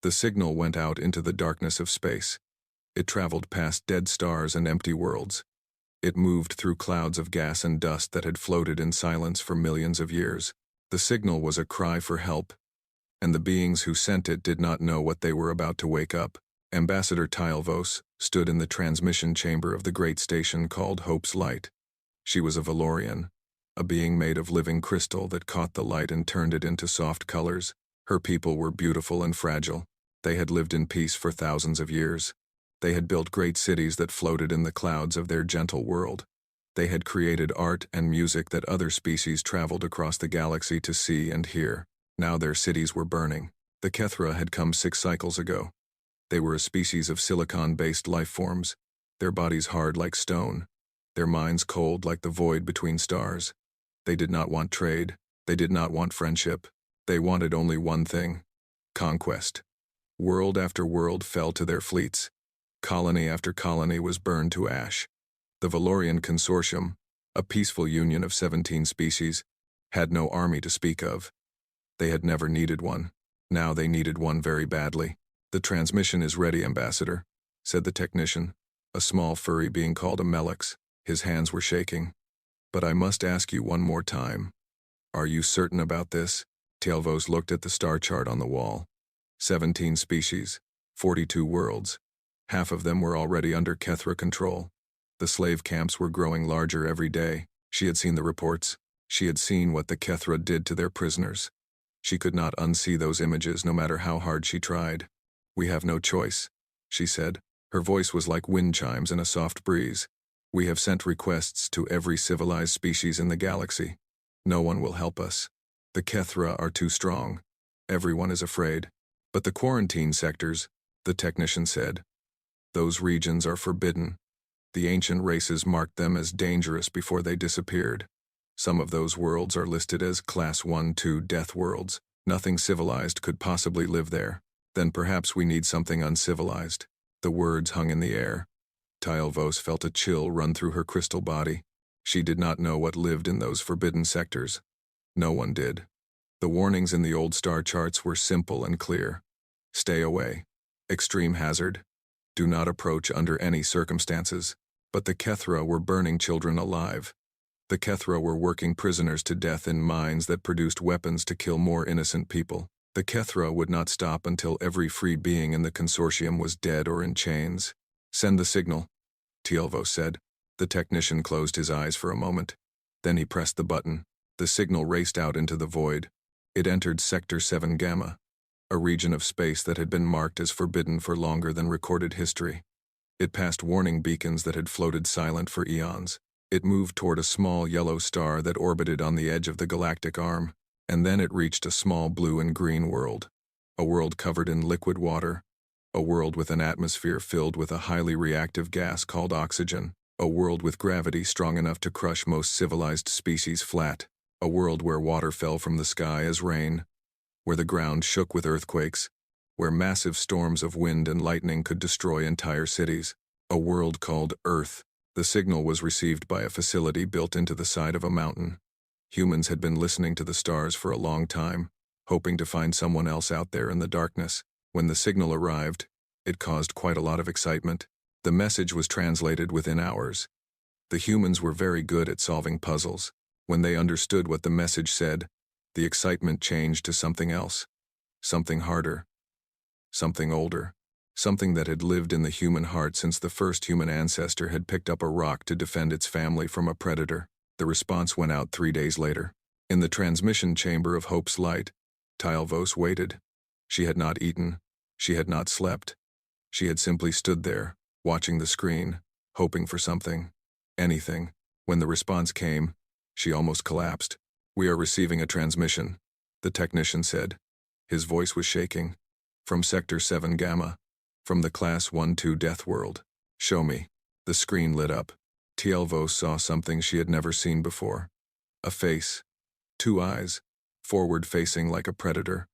The signal went out into the darkness of space. It traveled past dead stars and empty worlds. It moved through clouds of gas and dust that had floated in silence for millions of years. The signal was a cry for help, and the beings who sent it did not know what they were about to wake up. Ambassador Tylvos stood in the transmission chamber of the great station called Hope's Light. She was a Valorian, a being made of living crystal that caught the light and turned it into soft colors. Her people were beautiful and fragile. They had lived in peace for thousands of years. They had built great cities that floated in the clouds of their gentle world. They had created art and music that other species traveled across the galaxy to see and hear. Now their cities were burning. The Kethra had come 6 cycles ago. They were a species of silicon-based life forms, their bodies hard like stone, their minds cold like the void between stars. They did not want trade. They did not want friendship. They wanted only one thing: conquest. World after world fell to their fleets. Colony after colony was burned to ash. The Valorian Consortium, a peaceful union of 17 species, had no army to speak of. They had never needed one. Now they needed one very badly. "The transmission is ready, Ambassador," said the technician, a small furry being called a Melix. His hands were shaking. "But I must ask you one more time. Are you certain about this?" Tylvos looked at the star chart on the wall. 17 species, 42 worlds. Half of them were already under Kethra control. The slave camps were growing larger every day. She had seen the reports. She had seen what the Kethra did to their prisoners. She could not unsee those images no matter how hard she tried. "We have no choice," she said. Her voice was like wind chimes in a soft breeze. "We have sent requests to every civilized species in the galaxy. No one will help us. The Kethra are too strong. Everyone is afraid. But the quarantine sectors," the technician said, "those regions are forbidden. The ancient races marked them as dangerous before they disappeared. Some of those worlds are listed as Class 1-2 death worlds. Nothing civilized could possibly live there. Then perhaps we need something uncivilized." The words hung in the air. Tylvos felt a chill run through her crystal body. She did not know what lived in those forbidden sectors. No one did. The warnings in the old star charts were simple and clear. Stay away. Extreme hazard. Do not approach under any circumstances. But the Kethra were burning children alive. The Kethra were working prisoners to death in mines that produced weapons to kill more innocent people. The Kethra would not stop until every free being in the consortium was dead or in chains. "Send the signal," Tylvos said. The technician closed his eyes for a moment. Then he pressed the button. The signal raced out into the void. It entered Sector 7 Gamma, a region of space that had been marked as forbidden for longer than recorded history. It passed warning beacons that had floated silent for eons. It moved toward a small yellow star that orbited on the edge of the galactic arm, and then it reached a small blue and green world. A world covered in liquid water. A world with an atmosphere filled with a highly reactive gas called oxygen. A world with gravity strong enough to crush most civilized species flat. A world where water fell from the sky as rain, where the ground shook with earthquakes, where massive storms of wind and lightning could destroy entire cities. A world called Earth. The signal was received by a facility built into the side of a mountain. Humans had been listening to the stars for a long time, hoping to find someone else out there in the darkness. When the signal arrived, it caused quite a lot of excitement. The message was translated within hours. The humans were very good at solving puzzles. When they understood what the message said, the excitement changed to something else. Something harder. Something older. Something that had lived in the human heart since the first human ancestor had picked up a rock to defend its family from a predator. The response went out 3 days later. In the transmission chamber of Hope's Light, Tylvos waited. She had not eaten. She had not slept. She had simply stood there, watching the screen, hoping for something. Anything. When the response came, she almost collapsed. "We are receiving a transmission," the technician said. His voice was shaking. "From Sector 7 Gamma. From the Class 1-2 Death World. Show me." The screen lit up. Tylvos saw something she had never seen before. A face. 2 eyes. Forward-facing like a predator.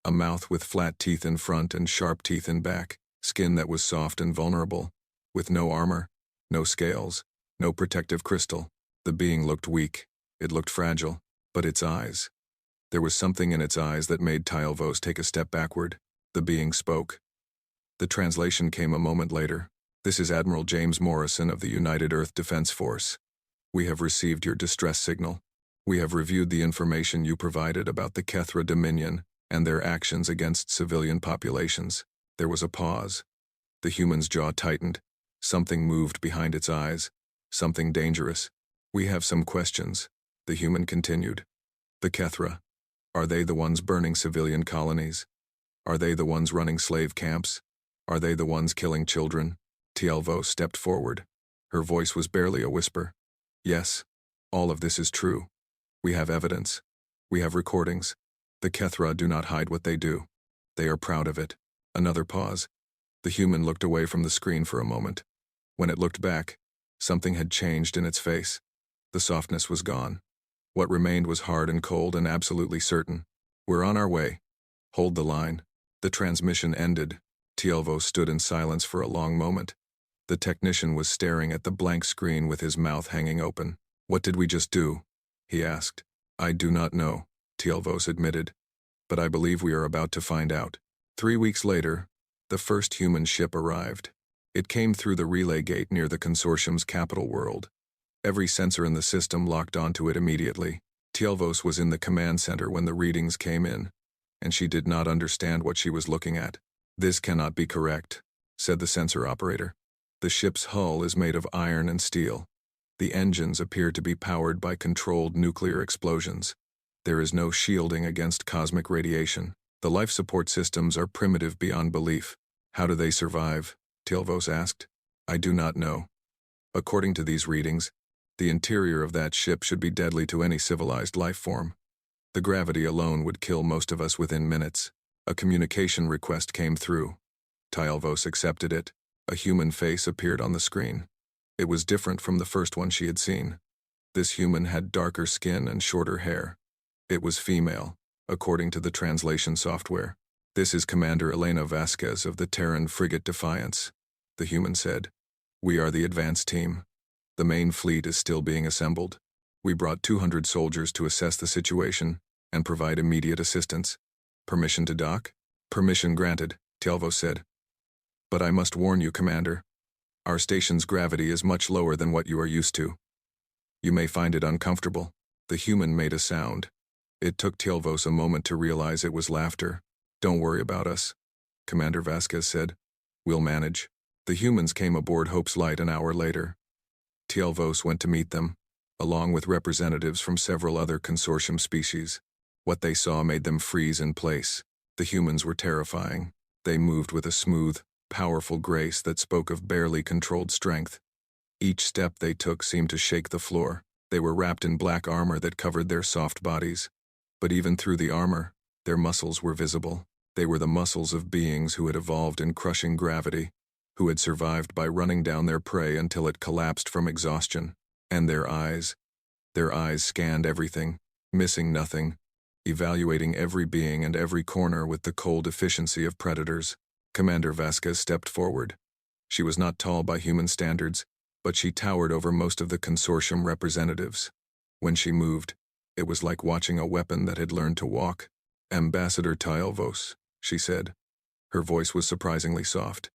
A mouth with flat teeth in front and sharp teeth in back. Skin that was soft and vulnerable. With no armor. No scales. No protective crystal. The being looked weak. It looked fragile. But its eyes. There was something in its eyes that made Tylvos take a step backward. The being spoke. The translation came a moment later. This is Admiral James Morrison of the United Earth Defense Force. We have received your distress signal. We have reviewed the information you provided about the Kethra Dominion and their actions against civilian populations. There was a pause. The human's jaw tightened. Something moved behind its eyes. Something dangerous. We have some questions, the human continued. The Kethra. Are they the ones burning civilian colonies? Are they the ones running slave camps? Are they the ones killing children? Tielvo stepped forward. Her voice was barely a whisper. Yes, all of this is true. We have evidence. We have recordings. The Kethra do not hide what they do. They are proud of it. Another pause. The human looked away from the screen for a moment. When it looked back, something had changed in its face. The softness was gone. What remained was hard and cold and absolutely certain. We're on our way. Hold the line. The transmission ended. Tielvo stood in silence for a long moment. The technician was staring at the blank screen with his mouth hanging open. What did we just do? He asked. I do not know, Tielvos admitted. But I believe we are about to find out. 3 weeks later, the first human ship arrived. It came through the relay gate near the consortium's capital world. Every sensor in the system locked onto it immediately. Tielvos was in the command center when the readings came in, and she did not understand what she was looking at. This cannot be correct, said the sensor operator. The ship's hull is made of iron and steel. The engines appear to be powered by controlled nuclear explosions. There is no shielding against cosmic radiation. The life support systems are primitive beyond belief. How do they survive? Tielvos asked. I do not know. According to these readings, the interior of that ship should be deadly to any civilized life form. The gravity alone would kill most of us within minutes. A communication request came through. Tielvos accepted it. A human face appeared on the screen. It was different from the first one she had seen. This human had darker skin and shorter hair. It was female, according to the translation software. This is Commander Elena Vasquez of the Terran frigate Defiance, the human said. We are the advance team. The main fleet is still being assembled. We brought 200 soldiers to assess the situation and provide immediate assistance. Permission to dock? Permission granted, Tielvo said. But I must warn you, Commander. Our station's gravity is much lower than what you are used to. You may find it uncomfortable. The human made a sound. It took Tielvos a moment to realize it was laughter. Don't worry about us, Commander Vasquez said. We'll manage. The humans came aboard Hope's Light an hour later. Tielvos went to meet them, along with representatives from several other consortium species. What they saw made them freeze in place. The humans were terrifying. They moved with a smooth, powerful grace that spoke of barely controlled strength. Each step they took seemed to shake the floor. They were wrapped in black armor that covered their soft bodies. But even through the armor, their muscles were visible. They were the muscles of beings who had evolved in crushing gravity, who had survived by running down their prey until it collapsed from exhaustion. And their eyes scanned everything, missing nothing, evaluating every being and every corner with the cold efficiency of predators. Commander Vasquez stepped forward. She was not tall by human standards, but she towered over most of the consortium representatives. When she moved, it was like watching a weapon that had learned to walk. Ambassador Tielvos, she said. Her voice was surprisingly soft.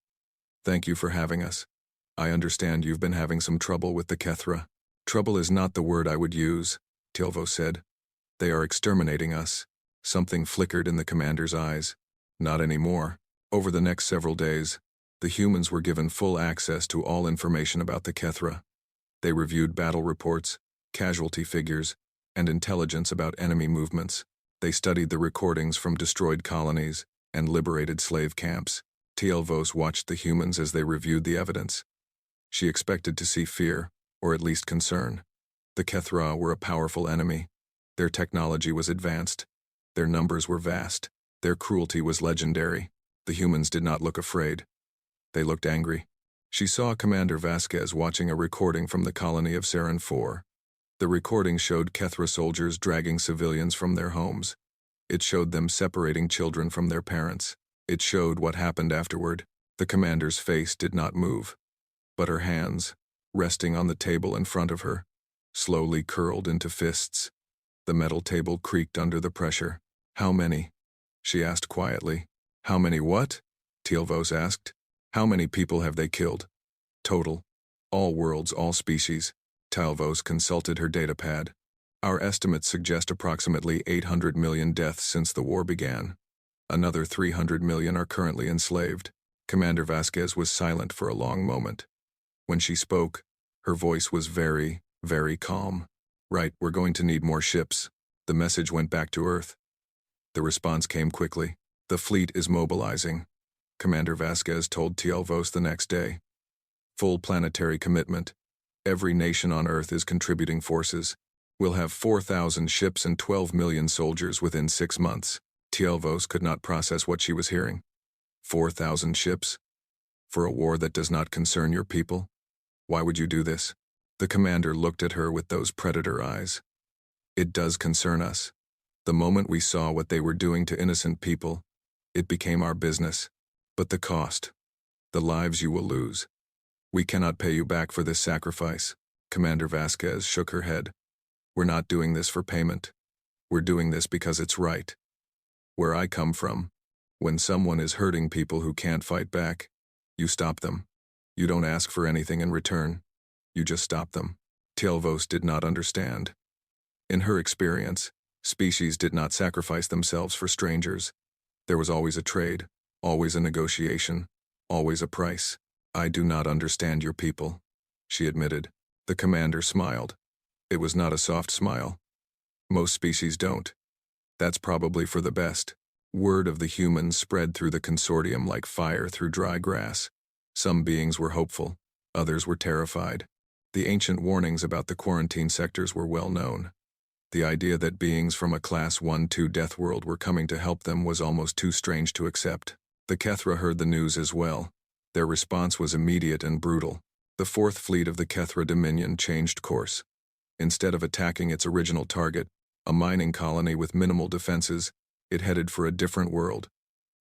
Thank you for having us. I understand you've been having some trouble with the Kethra. Trouble is not the word I would use, Tielvos said. They are exterminating us. Something flickered in the commander's eyes. Not anymore. Over the next several days, the humans were given full access to all information about the Kethra. They reviewed battle reports, casualty figures, and intelligence about enemy movements. They studied the recordings from destroyed colonies and liberated slave camps. Tielvos watched the humans as they reviewed the evidence. She expected to see fear, or at least concern. The Kethra were a powerful enemy. Their technology was advanced. Their numbers were vast. Their cruelty was legendary. The humans did not look afraid. They looked angry. She saw Commander Vasquez watching a recording from the colony of Saren 4. The recording showed Kethra soldiers dragging civilians from their homes. It showed them separating children from their parents. It showed what happened afterward. The commander's face did not move, but her hands, resting on the table in front of her, slowly curled into fists. The metal table creaked under the pressure. How many? She asked quietly. How many what? Teal'vos asked. How many people have they killed? Total. All worlds, all species. Teal'vos consulted her datapad. Our estimates suggest approximately 800 million deaths since the war began. Another 300 million are currently enslaved. Commander Vasquez was silent for a long moment. When she spoke, her voice was very, very calm. Right, we're going to need more ships. The message went back to Earth. The response came quickly. The fleet is mobilizing. Commander Vasquez told Teal'vos the next day. Full planetary commitment. Every nation on Earth is contributing forces. We'll have 4,000 ships and 12 million soldiers within 6 months. Teal'vos could not process what she was hearing. 4,000 ships? For a war that does not concern your people? Why would you do this? The commander looked at her with those predator eyes. It does concern us. The moment we saw what they were doing to innocent people, it became our business. But the cost, the lives you will lose. We cannot pay you back for this sacrifice. Commander Vasquez shook her head. We're not doing this for payment. We're doing this because it's right. Where I come from, when someone is hurting people who can't fight back, you stop them. You don't ask for anything in return. You just stop them. Teal'vos did not understand. In her experience, species did not sacrifice themselves for strangers. There was always a trade, always a negotiation, always a price. I do not understand your people, she admitted. The commander smiled. It was not a soft smile. Most species don't. That's probably for the best. Word of the humans spread through the consortium like fire through dry grass. Some beings were hopeful, others were terrified. The ancient warnings about the quarantine sectors were well known. The idea that beings from a Class 1-2 death world were coming to help them was almost too strange to accept. The Kethra heard the news as well. Their response was immediate and brutal. The Fourth Fleet of the Kethra Dominion changed course. Instead of attacking its original target, a mining colony with minimal defenses, it headed for a different world.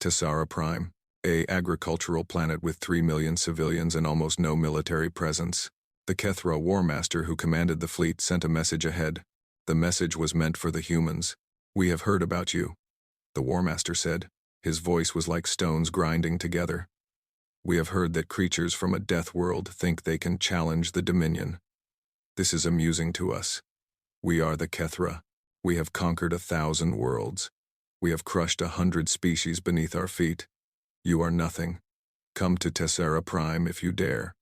Tessara Prime, a agricultural planet with 3 million civilians and almost no military presence. The Kethra War Master who commanded the fleet sent a message ahead. The message was meant for the humans. We have heard about you, the War Master said. His voice was like stones grinding together. We have heard that creatures from a death world think they can challenge the Dominion. This is amusing to us. We are the Kethra. We have conquered 1,000 worlds. We have crushed 100 species beneath our feet. You are nothing. Come to Tessara Prime if you dare.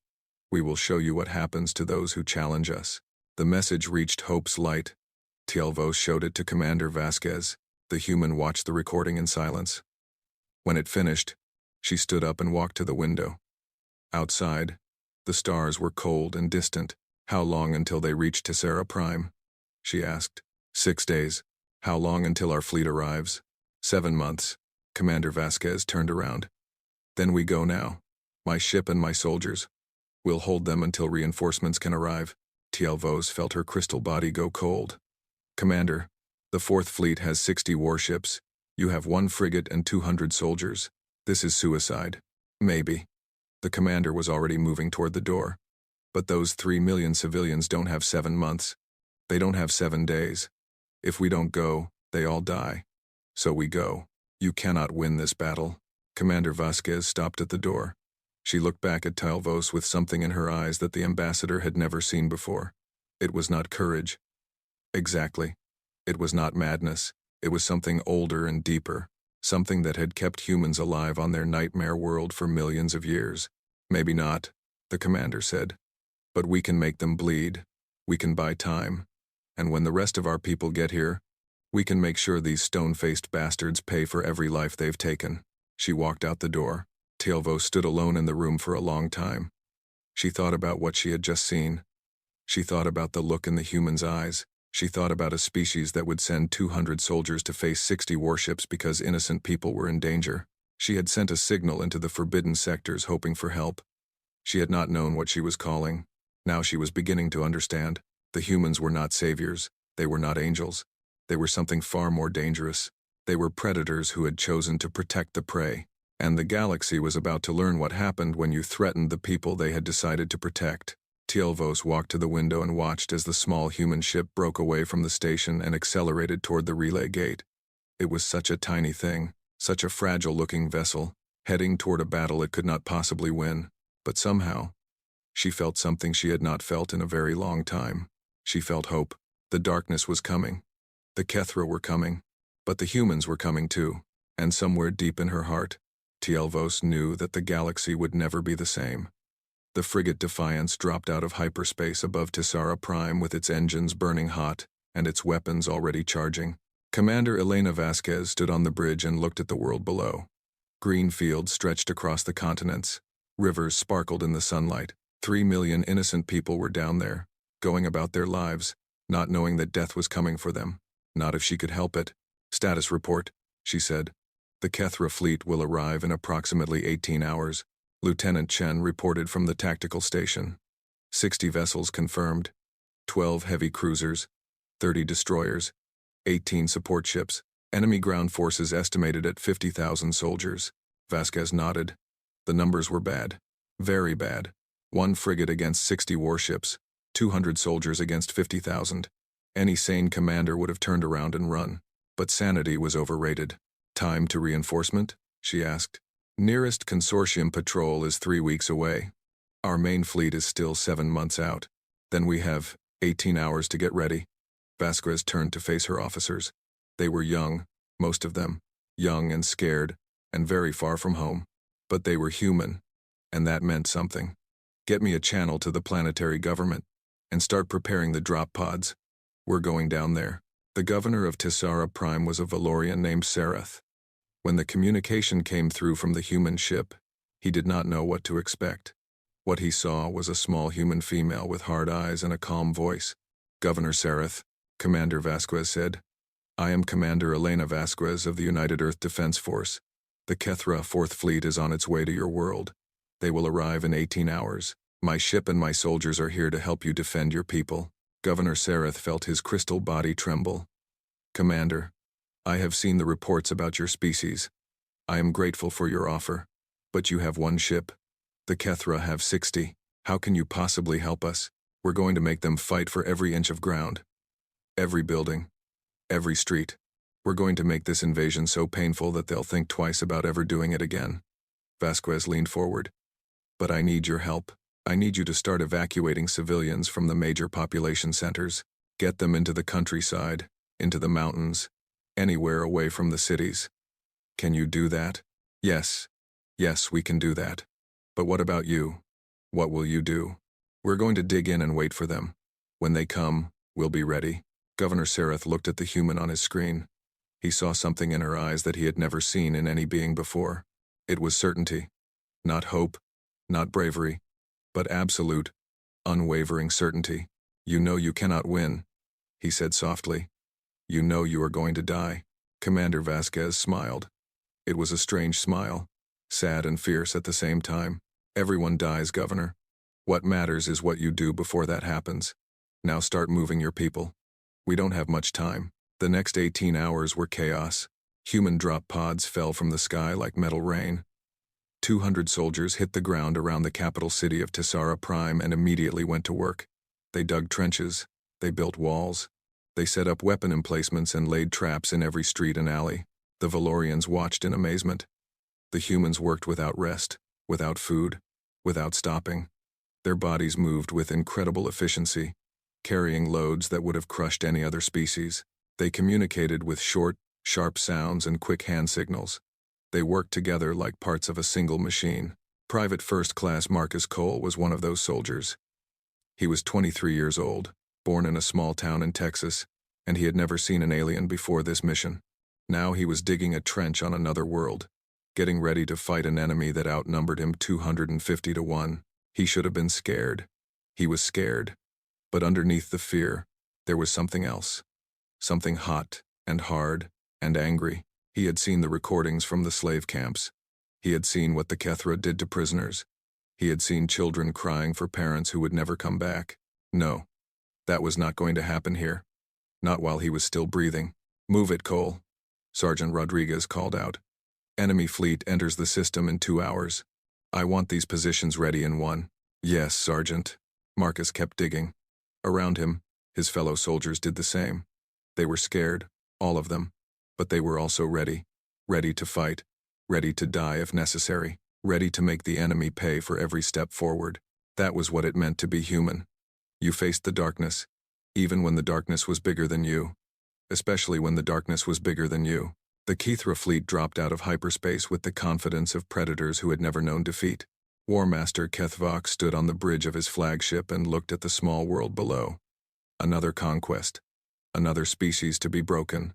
We will show you what happens to those who challenge us. The message reached Hope's Light. Teal'vos showed it to Commander Vasquez. The human watched the recording in silence. When it finished, she stood up and walked to the window. Outside, the stars were cold and distant. How long until they reached Tessara Prime? She asked. 6 days. How long until our fleet arrives? 7 months. Commander Vasquez turned around. Then we go now. My ship and my soldiers. We'll hold them until reinforcements can arrive. Teal'vos felt her crystal body go cold. Commander, the Fourth Fleet has 60 warships. You have 1 frigate and 200 soldiers. This is suicide. Maybe. The commander was already moving toward the door. But those 3 million civilians don't have 7 months. They don't have 7 days. If we don't go, they all die. So we go. You cannot win this battle. Commander Vasquez stopped at the door. She looked back at Teal'vos with something in her eyes that the ambassador had never seen before. It was not courage. Exactly. It was not madness. It was something older and deeper. Something that had kept humans alive on their nightmare world for millions of years. Maybe not, the commander said. But we can make them bleed. We can buy time. And when the rest of our people get here, we can make sure these stone-faced bastards pay for every life they've taken. She walked out the door. Teal'vos stood alone in the room for a long time. She thought about what she had just seen. She thought about the look in the human's eyes. She thought about a species that would send 200 soldiers to face 60 warships because innocent people were in danger. She had sent a signal into the forbidden sectors hoping for help. She had not known what she was calling. Now she was beginning to understand. The humans were not saviors. They were not angels. They were something far more dangerous. They were predators who had chosen to protect the prey. And the galaxy was about to learn what happened when you threatened the people they had decided to protect. Teal'vos walked to the window and watched as the small human ship broke away from the station and accelerated toward the relay gate. It was such a tiny thing, Such a fragile-looking vessel, heading toward a battle it could not possibly win. But somehow, she felt something she had not felt in a very long time. She felt hope. The darkness was coming. The Kethra were coming. But the humans were coming too. And somewhere deep in her heart, Tielvos knew that the galaxy would never be the same. The frigate Defiance dropped out of hyperspace above Tessara Prime with its engines burning hot and its weapons already charging. Commander Elena Vasquez stood on the bridge and looked at the world below. Green fields stretched across the continents. Rivers sparkled in the sunlight. 3 million innocent people were down there, going about their lives, not knowing that death was coming for them. Not if she could help it. Status report, she said. The Kethra fleet will arrive in approximately 18 hours. Lieutenant Chen reported from the tactical station. 60 vessels confirmed. 12 heavy cruisers. 30 destroyers. 18 support ships. Enemy ground forces estimated at 50,000 soldiers. Vasquez nodded. The numbers were bad. Very bad. 1 frigate against 60 warships. 200 soldiers against 50,000. Any sane commander would have turned around and run. But sanity was overrated. Time to reinforcement? She asked. Nearest consortium patrol is 3 weeks away. Our main fleet is still 7 months out. Then we have 18 hours to get ready. Vasquez turned to face her officers. They were young, most of them, young and scared, and very far from home. But they were human, and that meant something. Get me a channel to the planetary government, and start preparing the drop pods. We're going down there. The governor of Tessara Prime was a Valorian named Sereth. When the communication came through from the human ship, he did not know what to expect. What he saw was a small human female with hard eyes and a calm voice. Governor Sereth, Commander Vasquez said. I am Commander Elena Vasquez of the United Earth Defense Force. The Kethra 4th Fleet is on its way to your world. They will arrive in 18 hours. My ship and my soldiers are here to help you defend your people. Governor Sereth felt his crystal body tremble. Commander, I have seen the reports about your species. I am grateful for your offer. But you have 1 ship. The Kethra have 60. How can you possibly help us? We're going to make them fight for every inch of ground. Every building. Every street. We're going to make this invasion so painful that they'll think twice about ever doing it again. Vasquez leaned forward. But I need your help. I need you to start evacuating civilians from the major population centers. Get them into the countryside, into the mountains, anywhere away from the cities. Can you do that? Yes. Yes, we can do that. But what about you? What will you do? We're going to dig in and wait for them. When they come, we'll be ready. Governor Sereth looked at the human on his screen. He saw something in her eyes that he had never seen in any being before. It was certainty. Not hope, not bravery, but absolute, unwavering certainty. You know you cannot win, he said softly. You know you are going to die. Commander Vasquez smiled. It was a strange smile, sad and fierce at the same time. Everyone dies, Governor. What matters is what you do before that happens. Now start moving your people. We don't have much time. The next 18 hours were chaos. Human drop pods fell from the sky like metal rain. 200 soldiers hit the ground around the capital city of Tessara Prime and immediately went to work. They dug trenches. They built walls. They set up weapon emplacements and laid traps in every street and alley. The Valorians watched in amazement. The humans worked without rest, without food, without stopping. Their bodies moved with incredible efficiency, carrying loads that would have crushed any other species. They communicated with short, sharp sounds and quick hand signals. They worked together like parts of a single machine. Private First Class Marcus Cole was one of those soldiers. He was 23 years old, born in a small town in Texas, and he had never seen an alien before this mission. Now he was digging a trench on another world, getting ready to fight an enemy that outnumbered him 250 to 1. He should have been scared. He was scared. But underneath the fear, there was something else. Something hot and hard and angry. He had seen the recordings from the slave camps. He had seen what the Kethra did to prisoners. He had seen children crying for parents who would never come back. No, that was not going to happen here. Not while he was still breathing. Move it, Cole, Sergeant Rodriguez called out. Enemy fleet enters the system in 2 hours. I want these positions ready in 1. Yes, Sergeant. Marcus kept digging. Around him, his fellow soldiers did the same. They were scared, all of them, but they were also ready. ready to fight, ready to die if necessary, ready to make the enemy pay for every step forward. That was what it meant to be human. You faced the darkness, even when the darkness was bigger than you. Especially when the darkness was bigger than you. The Kithra fleet dropped out of hyperspace with the confidence of predators who had never known defeat. War Master Kethvok stood on the bridge of his flagship and looked at the small world below. Another conquest. Another species to be broken.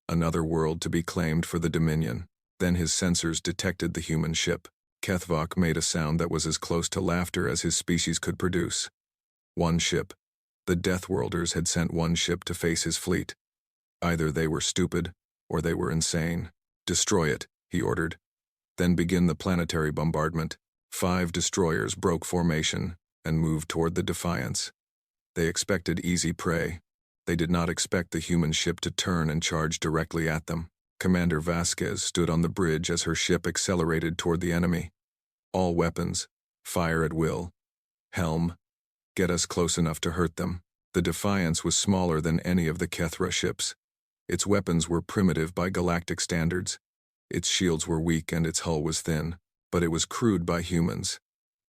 Another world to be claimed for the Dominion. Then his sensors detected the human ship. Kethvok made a sound that was as close to laughter as his species could produce. One ship. The Deathworlders had sent one ship to face his fleet. Either they were stupid, or they were insane. Destroy it, he ordered. Then begin the planetary bombardment. 5 destroyers broke formation and moved toward the Defiance. They expected easy prey. They did not expect the human ship to turn and charge directly at them. Commander Vasquez stood on the bridge as her ship accelerated toward the enemy. All weapons, fire at will. Helm, get us close enough to hurt them. The Defiance was smaller than any of the Kethra ships. Its weapons were primitive by galactic standards. Its shields were weak and its hull was thin, but it was crewed by humans.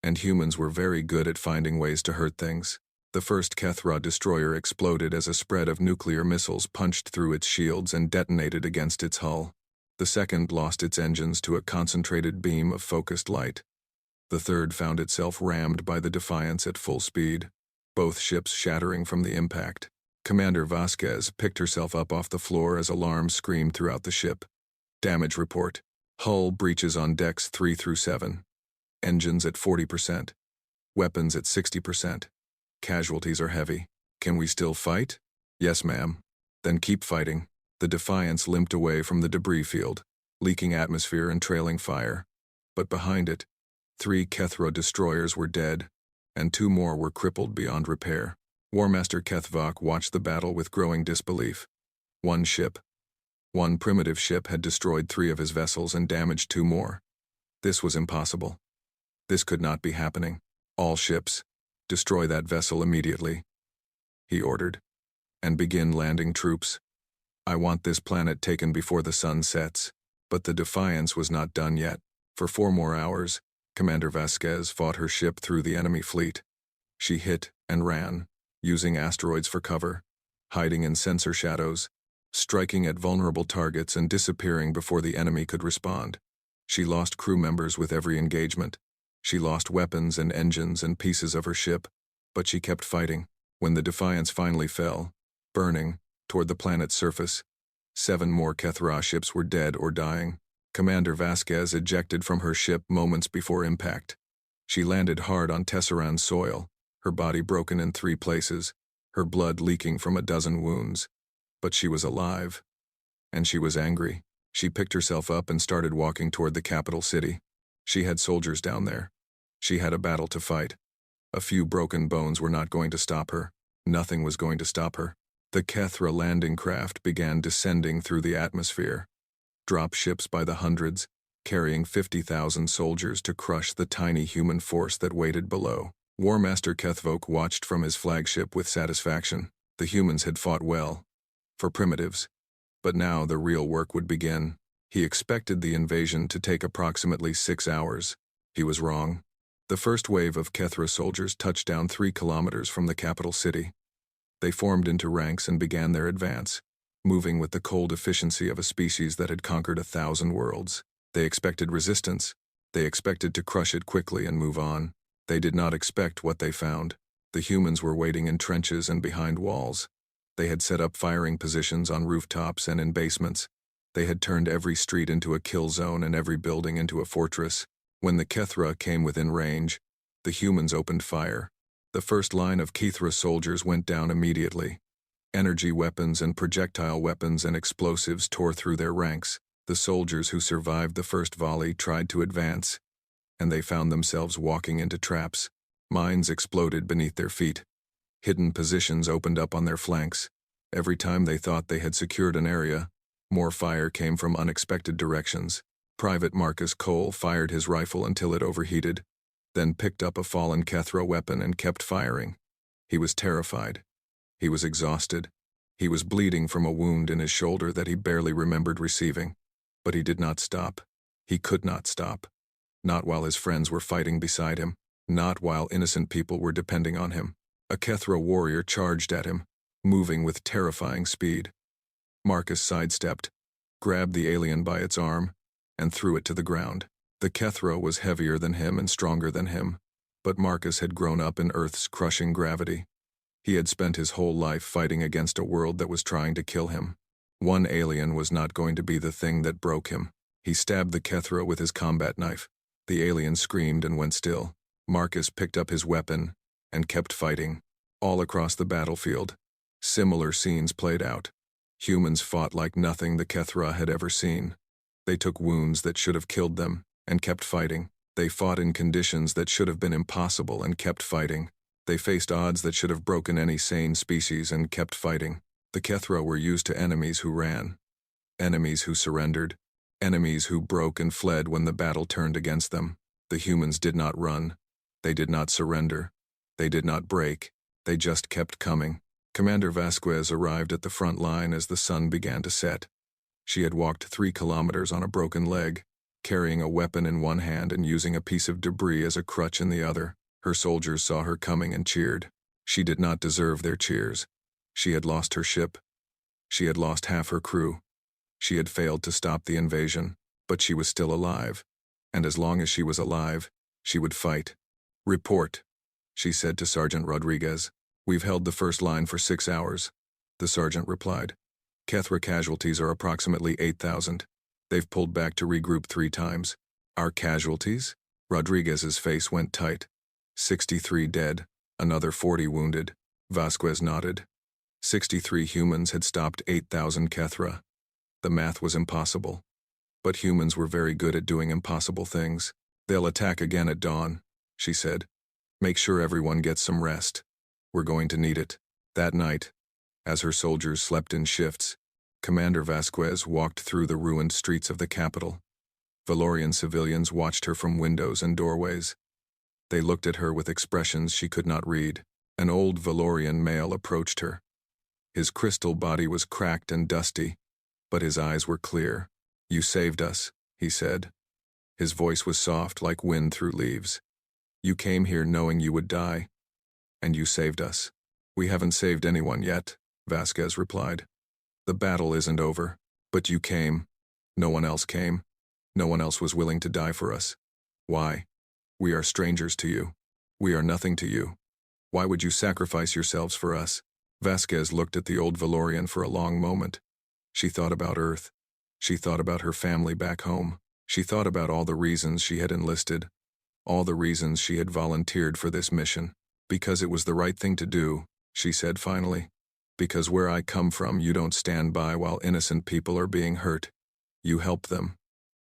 And humans were very good at finding ways to hurt things. The first Kethra destroyer exploded as a spread of nuclear missiles punched through its shields and detonated against its hull. The second lost its engines to a concentrated beam of focused light. The third found itself rammed by the Defiance at full speed, both ships shattering from the impact. Commander Vasquez picked herself up off the floor as alarms screamed throughout the ship. Damage report. Hull breaches on decks 3 through 7. Engines at 40%. Weapons at 60%. Casualties are heavy. Can we still fight? Yes, ma'am. Then keep fighting. The Defiance limped away from the debris field, leaking atmosphere and trailing fire. But behind it, 3 Kethra destroyers were dead, and 2 more were crippled beyond repair. War Master Kethvok watched the battle with growing disbelief. One primitive ship had destroyed 3 of his vessels and damaged 2 more. This was impossible. This could not be happening. All ships, destroy that vessel immediately, he ordered, and begin landing troops. I want this planet taken before the sun sets. But the Defiance was not done yet. For 4 more hours, Commander Vasquez fought her ship through the enemy fleet. She hit and ran, using asteroids for cover, hiding in sensor shadows, striking at vulnerable targets and disappearing before the enemy could respond. She lost crew members with every engagement. She lost weapons and engines and pieces of her ship, but she kept fighting. When the Defiance finally fell, burning, toward the planet's surface, 7 more Kethra ships were dead or dying. Commander Vasquez ejected from her ship moments before impact. She landed hard on Tesseran's soil, her body broken in 3 places, her blood leaking from a dozen wounds. But she was alive. And she was angry. She picked herself up and started walking toward the capital city. She had soldiers down there. She had a battle to fight. A few broken bones were not going to stop her. Nothing was going to stop her. The Kethra landing craft began descending through the atmosphere. Drop ships by the hundreds, carrying 50,000 soldiers to crush the tiny human force that waited below. War Master Kethvok watched from his flagship with satisfaction. The humans had fought well. For primitives. But now the real work would begin. He expected the invasion to take approximately 6 hours. He was wrong. The first wave of Kethra soldiers touched down 3 kilometers from the capital city. They formed into ranks and began their advance, moving with the cold efficiency of a species that had conquered 1,000 worlds. They expected resistance. They expected to crush it quickly and move on. They did not expect what they found. The humans were waiting in trenches and behind walls. They had set up firing positions on rooftops and in basements. They had turned every street into a kill zone and every building into a fortress. When the Kethra came within range, the humans opened fire. The first line of Kethra soldiers went down immediately. Energy weapons and projectile weapons and explosives tore through their ranks. The soldiers who survived the first volley tried to advance, and they found themselves walking into traps. Mines exploded beneath their feet. Hidden positions opened up on their flanks. Every time they thought they had secured an area, more fire came from unexpected directions. Private Marcus Cole fired his rifle until it overheated, then picked up a fallen Kethra weapon and kept firing. He was terrified. He was exhausted. He was bleeding from a wound in his shoulder that he barely remembered receiving. But he did not stop. He could not stop. Not while his friends were fighting beside him. Not while innocent people were depending on him. A HFY warrior charged at him, moving with terrifying speed. Marcus sidestepped, grabbed the alien by its arm, and threw it to the ground. The HFY was heavier than him and stronger than him, but Marcus had grown up in Earth's crushing gravity. He had spent his whole life fighting against a world that was trying to kill him. One alien was not going to be the thing that broke him. He stabbed the HFY with his combat knife. The alien screamed and went still. Marcus picked up his weapon and kept fighting. All across the battlefield, similar scenes played out. Humans fought like nothing the HFY had ever seen. They took wounds that should have killed them and kept fighting. They fought in conditions that should have been impossible and kept fighting. They faced odds that should have broken any sane species and kept fighting. The HFY were used to enemies who ran, enemies who surrendered, enemies who broke and fled when the battle turned against them. The humans did not run. They did not surrender. They did not break. They just kept coming. Commander Vasquez arrived at the front line as the sun began to set. She had walked 3 kilometers on a broken leg, carrying a weapon in one hand and using a piece of debris as a crutch in the other. Her soldiers saw her coming and cheered. She did not deserve their cheers. She had lost her ship. She had lost half her crew. She had failed to stop the invasion, but she was still alive. And as long as she was alive, she would fight. "Report," she said to Sergeant Rodriguez. "We've held the first line for 6 hours." The sergeant replied. "HFY casualties are approximately 8,000. They've pulled back to regroup 3 times. "Our casualties?" Rodriguez's face went tight. 63 dead, another 40 wounded. Vasquez nodded. 63 humans had stopped 8,000 HFY. The math was impossible. But humans were very good at doing impossible things. "They'll attack again at dawn," she said. "Make sure everyone gets some rest. We're going to need it." That night, as her soldiers slept in shifts, Commander Vasquez walked through the ruined streets of the capital. Valorian civilians watched her from windows and doorways. They looked at her with expressions she could not read. An old Valorian male approached her. His crystal body was cracked and dusty, but his eyes were clear. "You saved us," he said. His voice was soft like wind through leaves. "You came here knowing you would die, and you saved us." "We haven't saved anyone yet," Vasquez replied. "The battle isn't over, but you came. No one else came. No one else was willing to die for us. Why? We are strangers to you. We are nothing to you. Why would you sacrifice yourselves for us?" Vasquez looked at the old Valorian for a long moment. She thought about Earth. She thought about her family back home. She thought about all the reasons she had enlisted, all the reasons she had volunteered for this mission. "Because it was the right thing to do," she said finally. "Because where I come from, you don't stand by while innocent people are being hurt. You help them.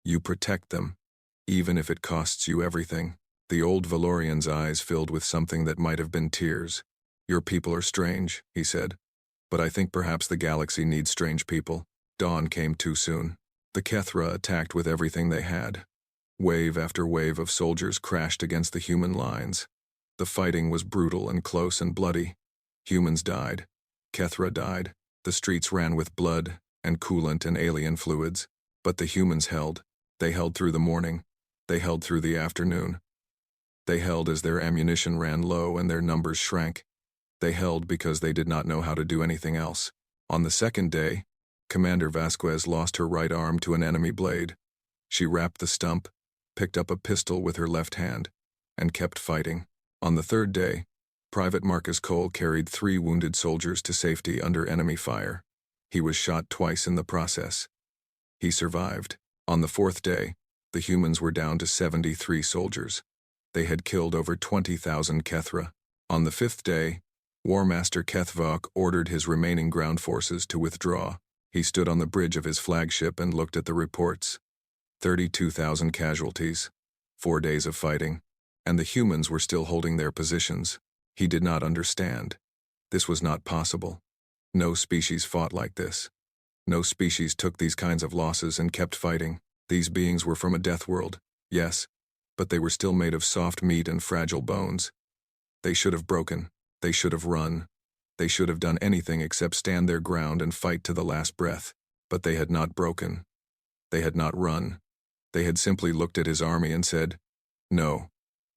You protect them, even if it costs you everything." The old Valorian's eyes filled with something that might have been tears. "Your people are strange," he said. "But I think perhaps the galaxy needs strange people." Dawn came too soon. The HFY attacked with everything they had. Wave after wave of soldiers crashed against the human lines. The fighting was brutal and close and bloody. Humans died. HFY died. The streets ran with blood and coolant and alien fluids. But the humans held. They held through the morning. They held through the afternoon. They held as their ammunition ran low and their numbers shrank. They held because they did not know how to do anything else. On the second day, Commander Vasquez lost her right arm to an enemy blade. She wrapped the stump, picked up a pistol with her left hand, and kept fighting. On the third day, Private Marcus Cole carried 3 wounded soldiers to safety under enemy fire. He was shot twice in the process. He survived. On the 4th day, the humans were down to 73 soldiers. They had killed over 20,000 HFY. On the 5th day, War Master Kethvok ordered his remaining ground forces to withdraw. He stood on the bridge of his flagship and looked at the reports. 32,000 casualties, 4 days of fighting, and the humans were still holding their positions. He did not understand. This was not possible. No species fought like this. No species took these kinds of losses and kept fighting. These beings were from a death world, yes, but they were still made of soft meat and fragile bones. They should have broken. They should have run. They should have done anything except stand their ground and fight to the last breath. But they had not broken. They had not run. They had simply looked at his army and said, "No,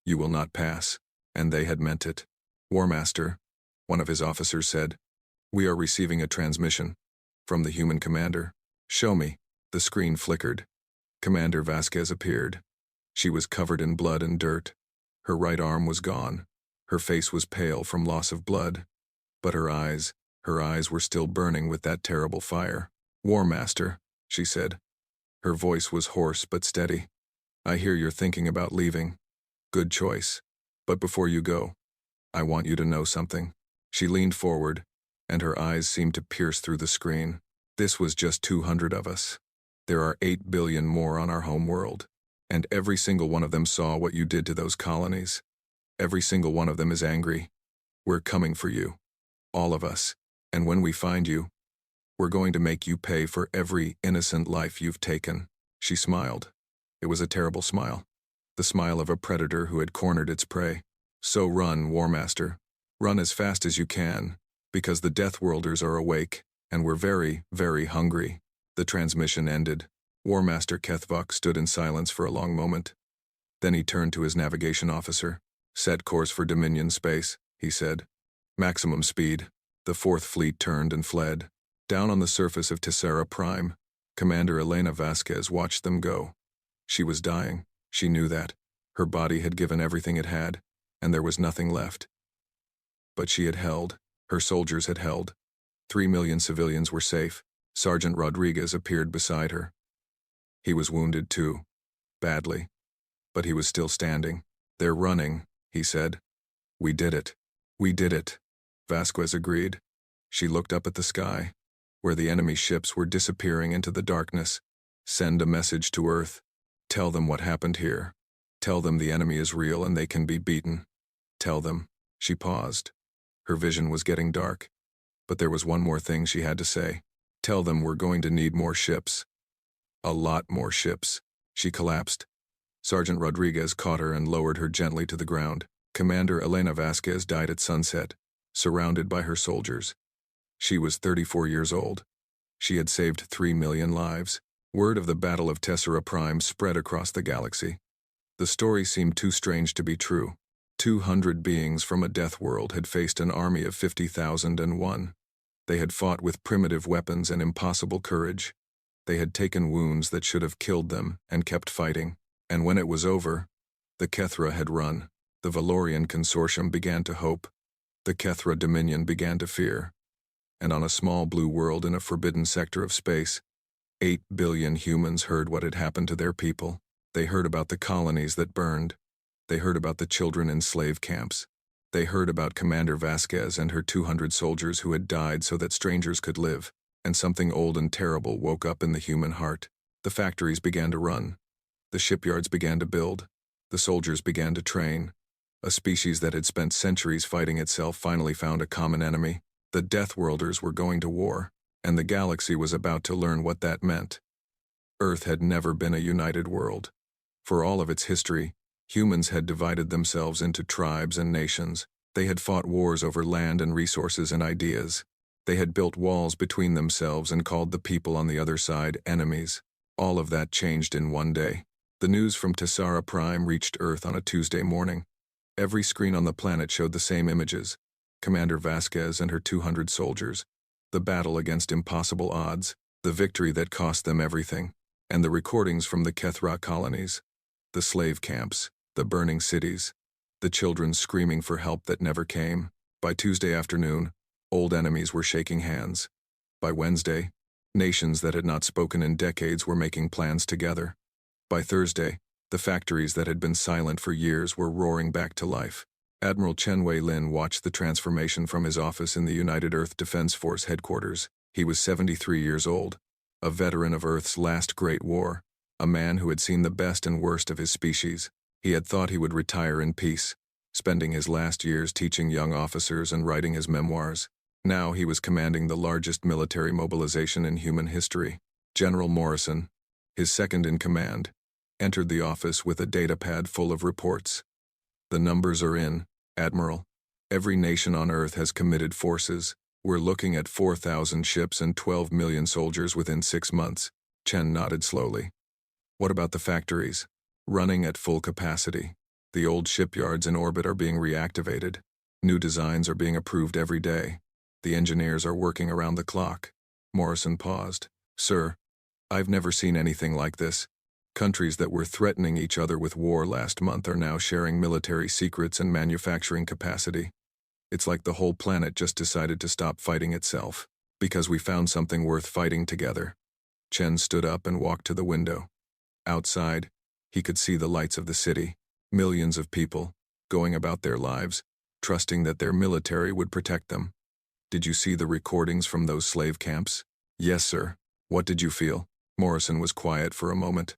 you will not pass," and they had meant it. "War Master," one of his officers said, "we are receiving a transmission from the human commander." "Show me." The screen flickered. Commander Vasquez appeared. She was covered in blood and dirt. Her right arm was gone. Her face was pale from loss of blood. But her eyes were still burning with that terrible fire. "War Master," she said. Her voice was hoarse but steady. "I hear you're thinking about leaving. Good choice. But before you go, I want you to know something." She leaned forward, and her eyes seemed to pierce through the screen. "This was just 200 of us. There are 8 billion more on our home world, and every single one of them saw what you did to those colonies. Every single one of them is angry. We're coming for you. All of us. And when we find you, we're going to make you pay for every innocent life you've taken." She smiled. It was a terrible smile. The smile of a predator who had cornered its prey. "So run, War Master. Run as fast as you can, because the Deathworlders are awake, and we're very, very hungry." The transmission ended. War Master Kethvok stood in silence for a long moment. Then he turned to his navigation officer. "Set course for Dominion space," he said. "Maximum speed." The Fourth Fleet turned and fled. Down on the surface of Tessera Prime, Commander Elena Vasquez watched them go. She was dying. She knew that. Her body had given everything it had, and there was nothing left. But she had held. Her soldiers had held. 3 million civilians were safe. Sergeant Rodriguez appeared beside her. He was wounded too. Badly. But he was still standing. "They're running," he said. "We did it. We did it." Vasquez agreed. She looked up at the sky, where the enemy ships were disappearing into the darkness. "Send a message to Earth. Tell them what happened here. Tell them the enemy is real and they can be beaten. Tell them." She paused. Her vision was getting dark. But there was one more thing she had to say. "Tell them we're going to need more ships. A lot more ships." She collapsed. Sergeant Rodriguez caught her and lowered her gently to the ground. Commander Elena Vasquez died at sunset, surrounded by her soldiers. She was 34 years old. She had saved 3 million lives. Word of the Battle of Tessera Prime spread across the galaxy. The story seemed too strange to be true. 200 beings from a death world had faced an army of 50,001. They had fought with primitive weapons and impossible courage. They had taken wounds that should have killed them and kept fighting. And when it was over, the Kethra had run. The Valorian Consortium began to hope. The Kethra Dominion began to fear. And on a small blue world in a forbidden sector of space, 8 billion humans heard what had happened to their people. They heard about the colonies that burned. They heard about the children in slave camps. They heard about Commander Vasquez and her 200 soldiers who had died so that strangers could live. And something old and terrible woke up in the human heart. The factories began to run. The shipyards began to build. The soldiers began to train. A species that had spent centuries fighting itself finally found a common enemy. The Deathworlders were going to war, and the galaxy was about to learn what that meant. Earth had never been a united world. For all of its history, humans had divided themselves into tribes and nations. They had fought wars over land and resources and ideas. They had built walls between themselves and called the people on the other side enemies. All of that changed in one day. The news from Tessera Prime reached Earth on a Tuesday morning. Every screen on the planet showed the same images. Commander Vasquez and her 200 soldiers. The battle against impossible odds. The victory that cost them everything. And the recordings from the Kethra colonies. The slave camps. The burning cities. The children screaming for help that never came. By Tuesday afternoon, old enemies were shaking hands. By Wednesday, nations that had not spoken in decades were making plans together. By Thursday, the factories that had been silent for years were roaring back to life. Admiral Chen Wei-Lin watched the transformation from his office in the United Earth Defense Force headquarters. He was 73 years old, a veteran of Earth's last great war, a man who had seen the best and worst of his species. He had thought he would retire in peace, spending his last years teaching young officers and writing his memoirs. Now he was commanding the largest military mobilization in human history. General Morrison, his second in command, entered the office with a datapad full of reports. "The numbers are in, Admiral. Every nation on Earth has committed forces. We're looking at 4,000 ships and 12 million soldiers within 6 months. Chen nodded slowly. What about the factories? Running at full capacity. The old shipyards in orbit are being reactivated. New designs are being approved every day. The engineers are working around the clock. Morrison paused. Sir, I've never seen anything like this. Countries that were threatening each other with war last month are now sharing military secrets and manufacturing capacity. It's like the whole planet just decided to stop fighting itself, because we found something worth fighting together. Chen stood up and walked to the window. Outside, he could see the lights of the city, millions of people, going about their lives, trusting that their military would protect them. Did you see the recordings from those slave camps? Yes, sir. What did you feel? Morrison was quiet for a moment.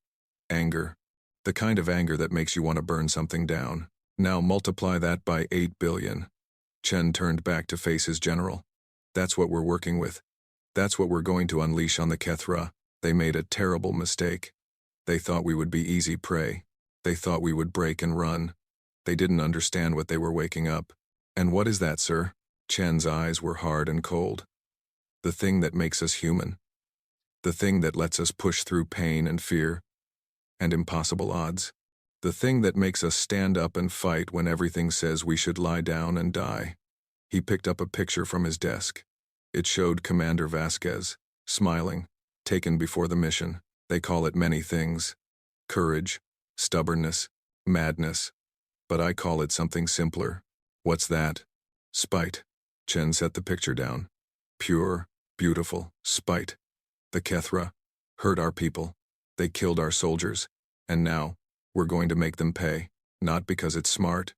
Anger. The kind of anger that makes you want to burn something down. Now multiply that by 8 billion. Chen turned back to face his general. That's what we're working with. That's what we're going to unleash on the Kethra. They made a terrible mistake. They thought we would be easy prey. They thought we would break and run. They didn't understand what they were waking up. And what is that, sir? Chen's eyes were hard and cold. The thing that makes us human. The thing that lets us push through pain and fear and impossible odds. The thing that makes us stand up and fight when everything says we should lie down and die. He picked up a picture from his desk. It showed Commander Vasquez, smiling, taken before the mission. They call it many things. Courage, stubbornness, madness. But I call it something simpler. What's that? Spite. Chen set the picture down. Pure, beautiful, spite. The Kethra hurt our people. They killed our soldiers. And now, we're going to make them pay. Not because it's smart.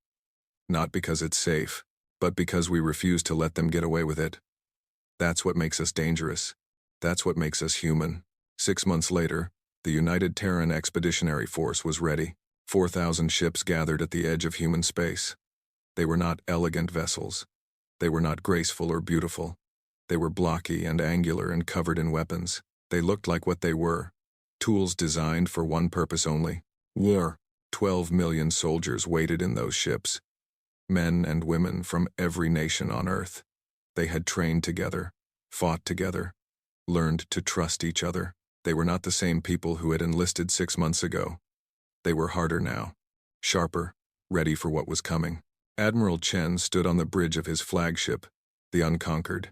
Not because it's safe. But because we refuse to let them get away with it. That's what makes us dangerous. That's what makes us human. 6 months later, the United Terran Expeditionary Force was ready. 4,000 ships gathered at the edge of human space. They were not elegant vessels. They were not graceful or beautiful. They were blocky and angular and covered in weapons. They looked like what they were. Tools designed for one purpose only. War. 12 million soldiers waited in those ships. Men and women from every nation on Earth. They had trained together, fought together, learned to trust each other. They were not the same people who had enlisted 6 months ago. They were harder now, sharper, ready for what was coming. Admiral Chen stood on the bridge of his flagship, the Unconquered.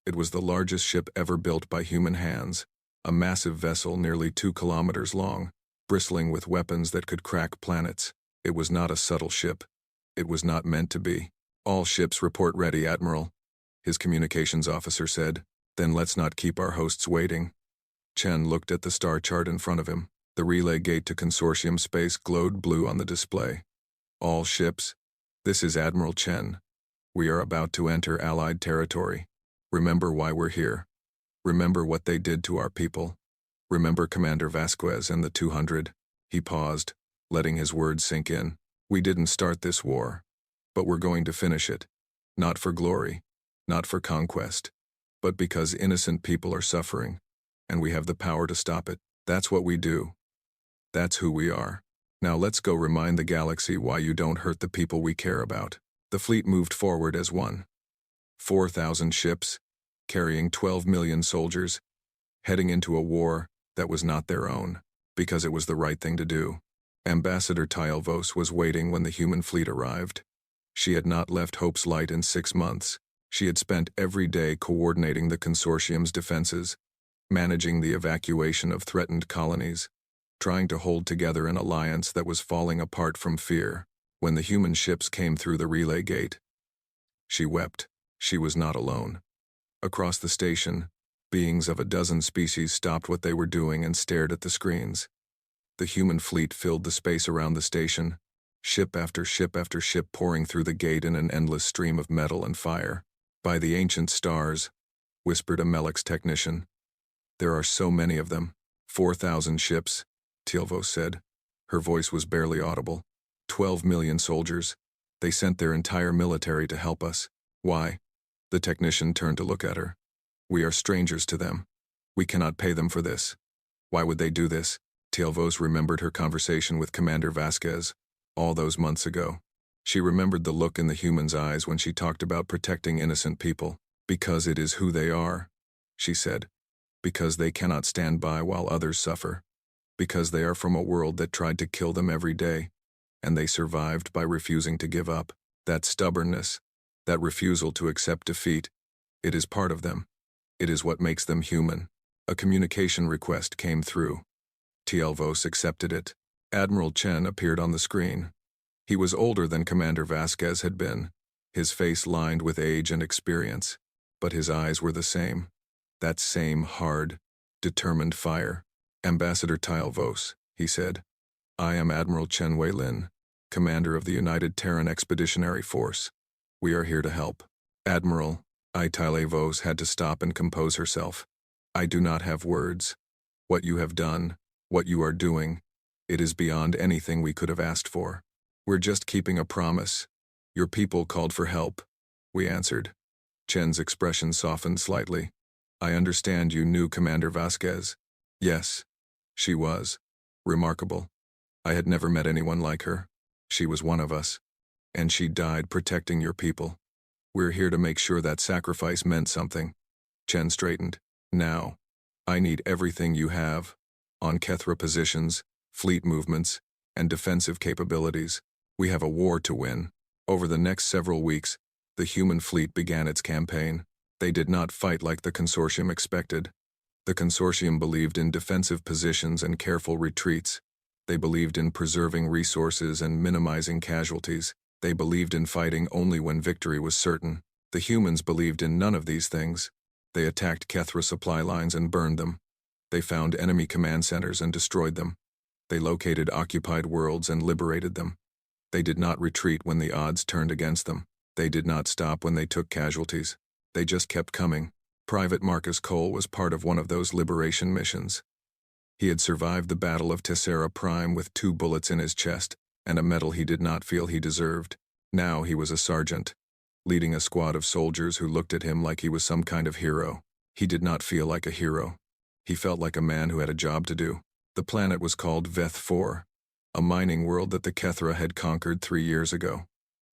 It was the largest ship ever built by human hands, a massive vessel nearly 2 kilometers long, bristling with weapons that could crack planets. It was not a subtle ship. It was not meant to be. All ships report ready, Admiral, his communications officer said. Then let's not keep our hosts waiting. Chen looked at the star chart in front of him. The relay gate to Consortium space glowed blue on the display. All ships. This is Admiral Chen. We are about to enter Allied territory. Remember why we're here. Remember what they did to our people. Remember Commander Vasquez and the 200. He paused, letting his words sink in. We didn't start this war, but we're going to finish it. Not for glory, not for conquest, but because innocent people are suffering, and we have the power to stop it. That's what we do. That's who we are. Now let's go remind the galaxy why you don't hurt the people we care about. The fleet moved forward as one. 4,000 ships, carrying 12 million soldiers, heading into a war that was not their own, because it was the right thing to do. Ambassador Tyelvos was waiting when the human fleet arrived. She had not left Hope's Light in 6 months. She had spent every day coordinating the consortium's defenses, managing the evacuation of threatened colonies, trying to hold together an alliance that was falling apart from fear. When the human ships came through the relay gate, she wept. She was not alone. Across the station, beings of a dozen species stopped what they were doing and stared at the screens. The human fleet filled the space around the station, ship after ship after ship pouring through the gate in an endless stream of metal and fire. By the ancient stars, whispered a Melix technician. There are so many of them. 4,000 ships, Tyelvos said. Her voice was barely audible. 12 million soldiers. They sent their entire military to help us. Why? The technician turned to look at her. We are strangers to them. We cannot pay them for this. Why would they do this? Tyelvos remembered her conversation with Commander Vasquez, all those months ago. She remembered the look in the human's eyes when she talked about protecting innocent people. Because it is who they are, she said. Because they cannot stand by while others suffer. Because they are from a world that tried to kill them every day, and they survived by refusing to give up. That stubbornness, that refusal to accept defeat, it is part of them. It is what makes them human. A communication request came through. Tielvos accepted it. Admiral Chen appeared on the screen. He was older than Commander Vasquez had been, his face lined with age and experience, but his eyes were the same. That same hard, determined fire. Ambassador Tielvos, he said. I am Admiral Chen Weilin, commander of the United Terran Expeditionary Force. We are here to help. Admiral, Tielvos had to stop and compose herself. I do not have words. What you have done, what you are doing, it is beyond anything we could have asked for. We're just keeping a promise. Your people called for help. We answered. Chen's expression softened slightly. I understand you knew Commander Vasquez. Yes, she was. Remarkable. I had never met anyone like her. She was one of us. And she died protecting your people. We're here to make sure that sacrifice meant something. Chen straightened. Now, I need everything you have. On Kethra positions, fleet movements, and defensive capabilities. We have a war to win. Over the next several weeks, the human fleet began its campaign. They did not fight like the consortium expected. The consortium believed in defensive positions and careful retreats. They believed in preserving resources and minimizing casualties. They believed in fighting only when victory was certain. The humans believed in none of these things. They attacked Kethra supply lines and burned them. They found enemy command centers and destroyed them. They located occupied worlds and liberated them. They did not retreat when the odds turned against them. They did not stop when they took casualties. They just kept coming. Private Marcus Cole was part of one of those liberation missions. He had survived the Battle of Tessera Prime with 2 bullets in his chest and a medal he did not feel he deserved. Now he was a sergeant, leading a squad of soldiers who looked at him like he was some kind of hero. He did not feel like a hero. He felt like a man who had a job to do. The planet was called Veth 4, a mining world that the Kethra had conquered 3 years ago.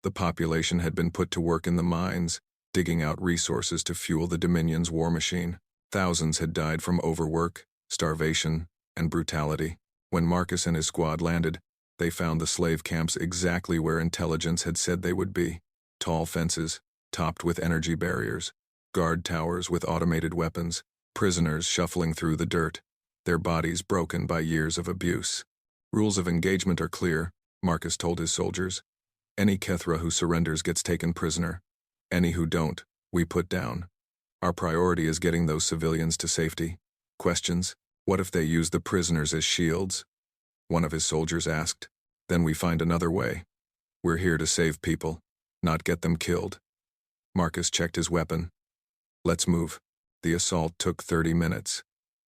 The population had been put to work in the mines, digging out resources to fuel the Dominion's war machine. Thousands had died from overwork, starvation, and brutality. When Marcus and his squad landed, they found the slave camps exactly where intelligence had said they would be. Tall fences, topped with energy barriers, guard towers with automated weapons, prisoners shuffling through the dirt, their bodies broken by years of abuse. Rules of engagement are clear, Marcus told his soldiers. Any Kethra who surrenders gets taken prisoner. Any who don't, we put down. Our priority is getting those civilians to safety. Questions? What if they use the prisoners as shields? One of his soldiers asked. Then we find another way. We're here to save people, not get them killed. Marcus checked his weapon. Let's move. The assault took 30 minutes.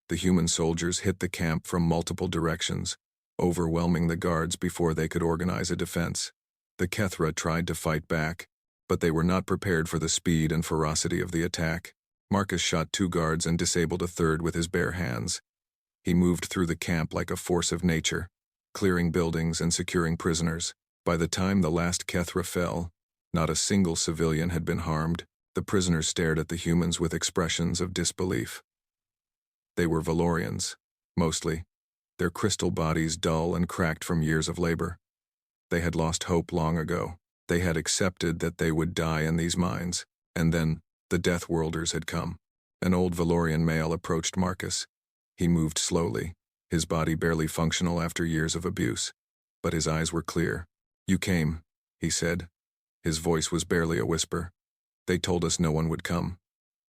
The human soldiers hit the camp from multiple directions, overwhelming the guards before they could organize a defense. The Kethra tried to fight back, but they were not prepared for the speed and ferocity of the attack. Marcus shot 2 guards and disabled a third with his bare hands. He moved through the camp like a force of nature, clearing buildings and securing prisoners. By the time the last Kethra fell, not a single civilian had been harmed. The prisoners stared at the humans with expressions of disbelief. They were Valorians, mostly, their crystal bodies dull and cracked from years of labor. They had lost hope long ago. They had accepted that they would die in these mines. And then, the Deathworlders had come. An old Valorian male approached Marcus. He moved slowly, his body barely functional after years of abuse. But his eyes were clear. You came, he said. His voice was barely a whisper. They told us no one would come.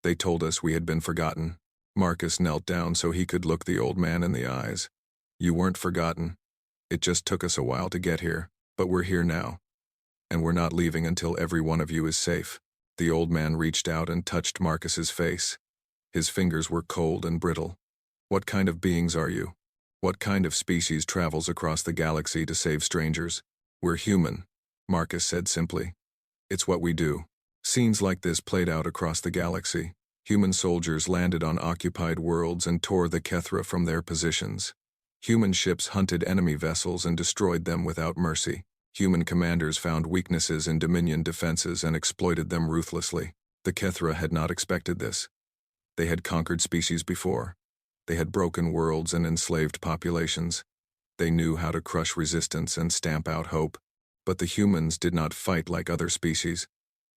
They told us we had been forgotten. Marcus knelt down so he could look the old man in the eyes. You weren't forgotten. It just took us a while to get here, but we're here now. And we're not leaving until every one of you is safe. The old man reached out and touched Marcus's face. His fingers were cold and brittle. What kind of beings are you? What kind of species travels across the galaxy to save strangers? We're human, Marcus said simply. It's what we do. Scenes like this played out across the galaxy. Human soldiers landed on occupied worlds and tore the Kethra from their positions. Human ships hunted enemy vessels and destroyed them without mercy. Human commanders found weaknesses in Dominion defenses and exploited them ruthlessly. The Kethra had not expected this. They had conquered species before. They had broken worlds and enslaved populations. They knew how to crush resistance and stamp out hope. But the humans did not fight like other species.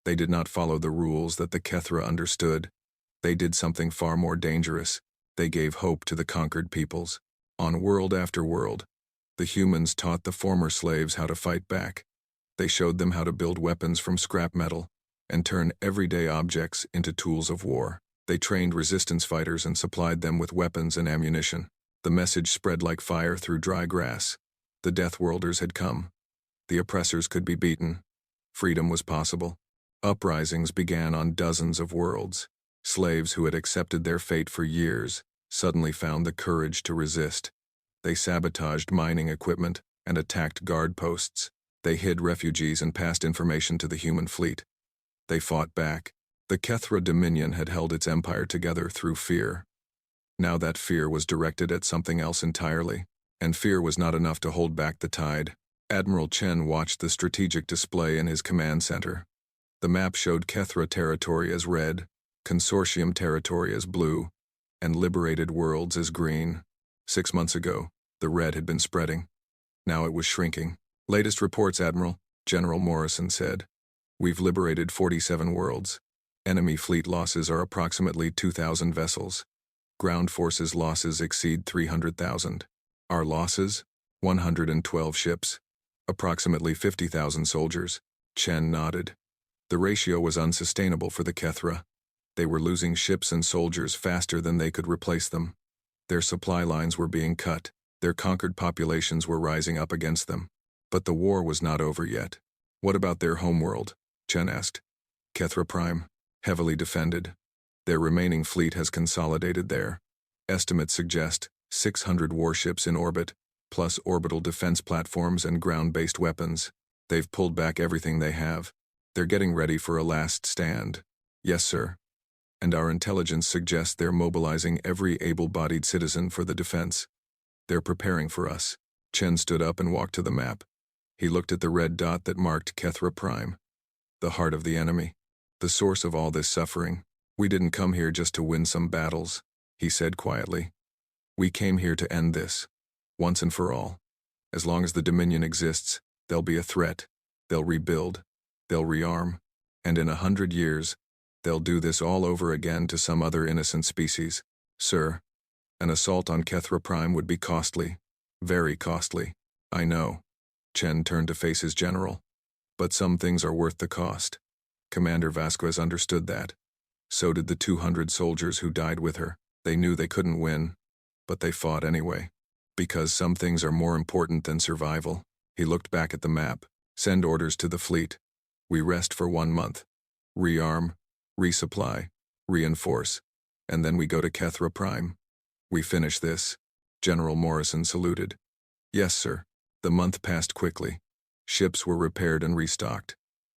They did not follow the rules that the Kethra understood. They did something far more dangerous. They gave hope to the conquered peoples. On world after world, the humans taught the former slaves how to fight back. They showed them how to build weapons from scrap metal and turn everyday objects into tools of war. They trained resistance fighters and supplied them with weapons and ammunition. The message spread like fire through dry grass. The Deathworlders had come. The oppressors could be beaten. Freedom was possible. Uprisings began on dozens of worlds. Slaves who had accepted their fate for years suddenly found the courage to resist. They sabotaged mining equipment and attacked guard posts. They hid refugees and passed information to the human fleet. They fought back. The Kethra Dominion had held its empire together through fear. Now that fear was directed at something else entirely, and fear was not enough to hold back the tide. Admiral Chen watched the strategic display in his command center. The map showed Kethra territory as red, Consortium territory as blue, and liberated worlds as green. 6 months ago, the red had been spreading. Now it was shrinking. Latest reports, Admiral, General Morrison said. We've liberated 47 worlds. Enemy fleet losses are approximately 2,000 vessels. Ground forces losses exceed 300,000. Our losses? 112 ships. Approximately 50,000 soldiers. Chen nodded. The ratio was unsustainable for the Kethra. They were losing ships and soldiers faster than they could replace them. Their supply lines were being cut. Their conquered populations were rising up against them. But the war was not over yet. What about their homeworld? Chen asked. Kethra Prime, heavily defended. Their remaining fleet has consolidated there. Estimates suggest 600 warships in orbit, plus orbital defense platforms and ground-based weapons. They've pulled back everything they have. They're getting ready for a last stand. Yes, sir. And our intelligence suggests they're mobilizing every able-bodied citizen for the defense. They're preparing for us. Chen stood up and walked to the map. He looked at the red dot that marked Kethra Prime. The heart of the enemy. The source of all this suffering. We didn't come here just to win some battles, he said quietly. We came here to end this. Once and for all. As long as the Dominion exists, there'll be a threat. They'll rebuild. They'll rearm. And in 100 years, they'll do this all over again to some other innocent species. Sir, an assault on Kethra Prime would be costly. Very costly. I know. Chen turned to face his general. But some things are worth the cost. Commander Vasquez understood that. So did the 200 soldiers who died with her. They knew they couldn't win, but they fought anyway. Because some things are more important than survival. He looked back at the map. Send orders to the fleet. We rest for 1 month. Rearm, resupply, reinforce, and then we go to Kethra Prime. We finish this. General Morrison saluted. Yes, sir. The month passed quickly. Ships were repaired and restocked.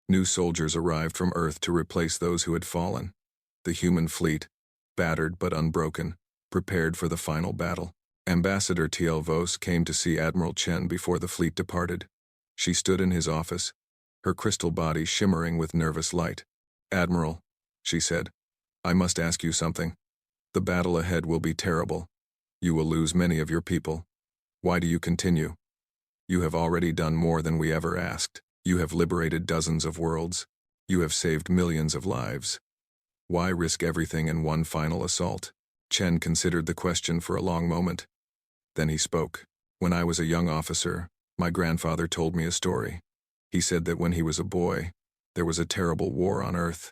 New soldiers arrived from Earth to replace those who had fallen. The human fleet, battered but unbroken, prepared for the final battle. Ambassador T.L. Vos came to see Admiral Chen before the fleet departed. She stood in his office, her crystal body shimmering with nervous light. Admiral, she said, I must ask you something. The battle ahead will be terrible. You will lose many of your people. Why do you continue? You have already done more than we ever asked. You have liberated dozens of worlds. You have saved millions of lives. Why risk everything in one final assault? Chen considered the question for a long moment. Then he spoke. When I was a young officer, my grandfather told me a story. He said that when he was a boy, there was a terrible war on Earth.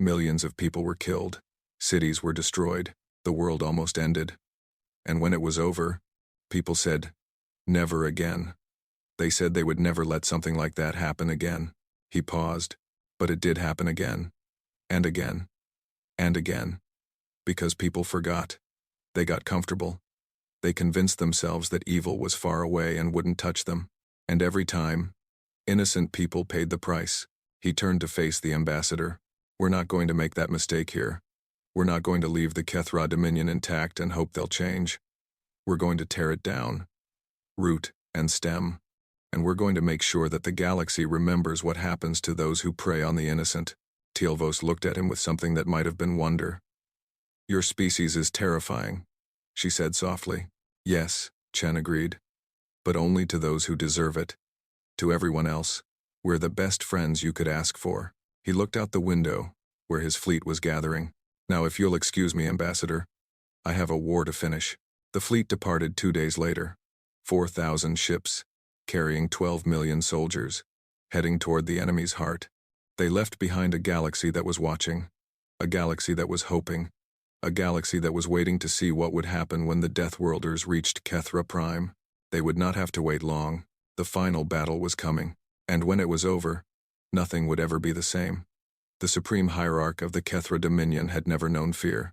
Millions of people were killed. Cities were destroyed. The world almost ended. And when it was over, people said, never again. They said they would never let something like that happen again. He paused, but it did happen again. And again. And again. Because people forgot. They got comfortable. They convinced themselves that evil was far away and wouldn't touch them. And every time, innocent people paid the price. He turned to face the ambassador. We're not going to make that mistake here. We're not going to leave the Kethra Dominion intact and hope they'll change. We're going to tear it down. Root and stem. And we're going to make sure that the galaxy remembers what happens to those who prey on the innocent. Tealvos looked at him with something that might have been wonder. Your species is terrifying. she said softly. Yes, Chen agreed. But only to those who deserve it. To everyone else, we're the best friends you could ask for. He looked out the window, where his fleet was gathering. Now if you'll excuse me, Ambassador, I have a war to finish. The fleet departed 2 days later. 4,000 ships, carrying 12 million soldiers, heading toward the enemy's heart. They left behind a galaxy that was watching, a galaxy that was hoping, a galaxy that was waiting to see what would happen when the Deathworlders reached Kethra Prime. They would not have to wait long. The final battle was coming, and when it was over, nothing would ever be the same. The supreme hierarch of the Kethra Dominion had never known fear.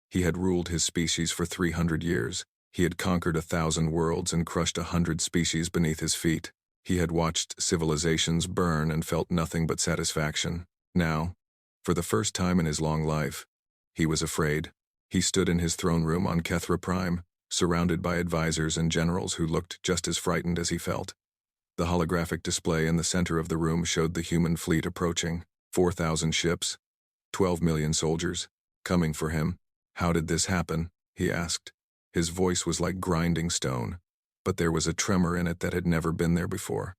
He had ruled his species for 300 years. He had conquered 1,000 worlds and crushed 100 species beneath his feet. He had watched civilizations burn and felt nothing but satisfaction. Now, for the first time in his long life, he was afraid. He stood in his throne room on Kethra Prime, surrounded by advisors and generals who looked just as frightened as he felt. The holographic display in the center of the room showed the human fleet approaching. 4,000 ships, 12 million soldiers, coming for him. How did this happen? He asked. His voice was like grinding stone, but there was a tremor in it that had never been there before.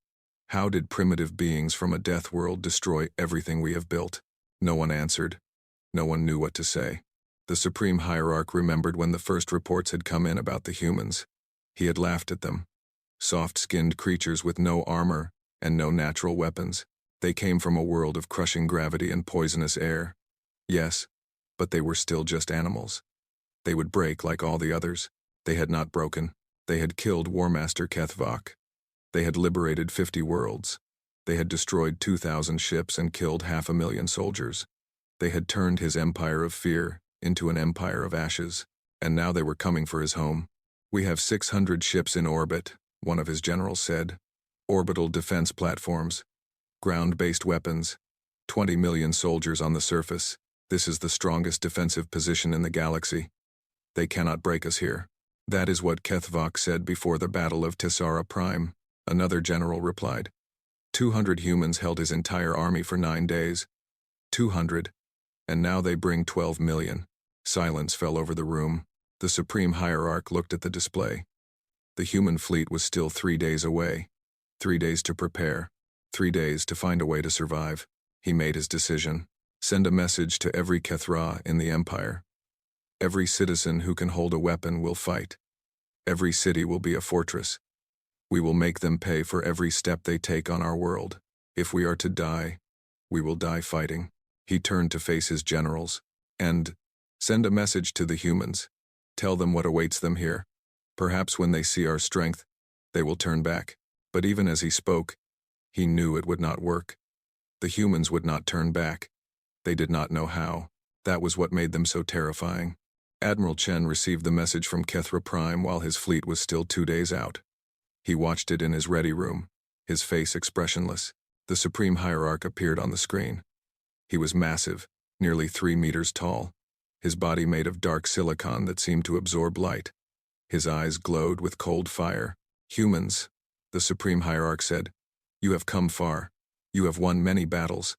How did primitive beings from a death world destroy everything we have built? No one answered. No one knew what to say. The supreme hierarch remembered when the first reports had come in about the humans. He had laughed at them. Soft-skinned creatures with no armor and no natural weapons. They came from a world of crushing gravity and poisonous air. Yes, but they were still just animals. They would break like all the others. They had not broken. They had killed War Master Kethvok. They had liberated 50 worlds. They had destroyed 2,000 ships and killed 500,000 soldiers. They had turned his empire of fear into an empire of ashes, and now they were coming for his home. We have 600 ships in orbit, one of his generals said. Orbital defense platforms, ground-based weapons, 20 million soldiers on the surface. This is the strongest defensive position in the galaxy. They cannot break us here. That is what Kethvok said before the Battle of Tessara Prime, another general replied. 200 humans held his entire army for 9 days. 200. And now they bring 12 million. Silence fell over the room. The supreme hierarch looked at the display. The human fleet was still 3 days away. 3 days to prepare. 3 days to find a way to survive. He made his decision. Send a message to every Kethra in the Empire. Every citizen who can hold a weapon will fight. Every city will be a fortress. We will make them pay for every step they take on our world. If we are to die, we will die fighting. He turned to face his generals. And send a message to the humans. Tell them what awaits them here. Perhaps when they see our strength, they will turn back. But even as he spoke, he knew it would not work. The humans would not turn back. They did not know how. That was what made them so terrifying. Admiral Chen received the message from Kethra Prime while his fleet was still 2 days out. He watched it in his ready room, his face expressionless. The supreme hierarch appeared on the screen. He was massive, nearly 3 meters tall, his body made of dark silicon that seemed to absorb light. His eyes glowed with cold fire. Humans, the supreme hierarch said, you have come far. You have won many battles.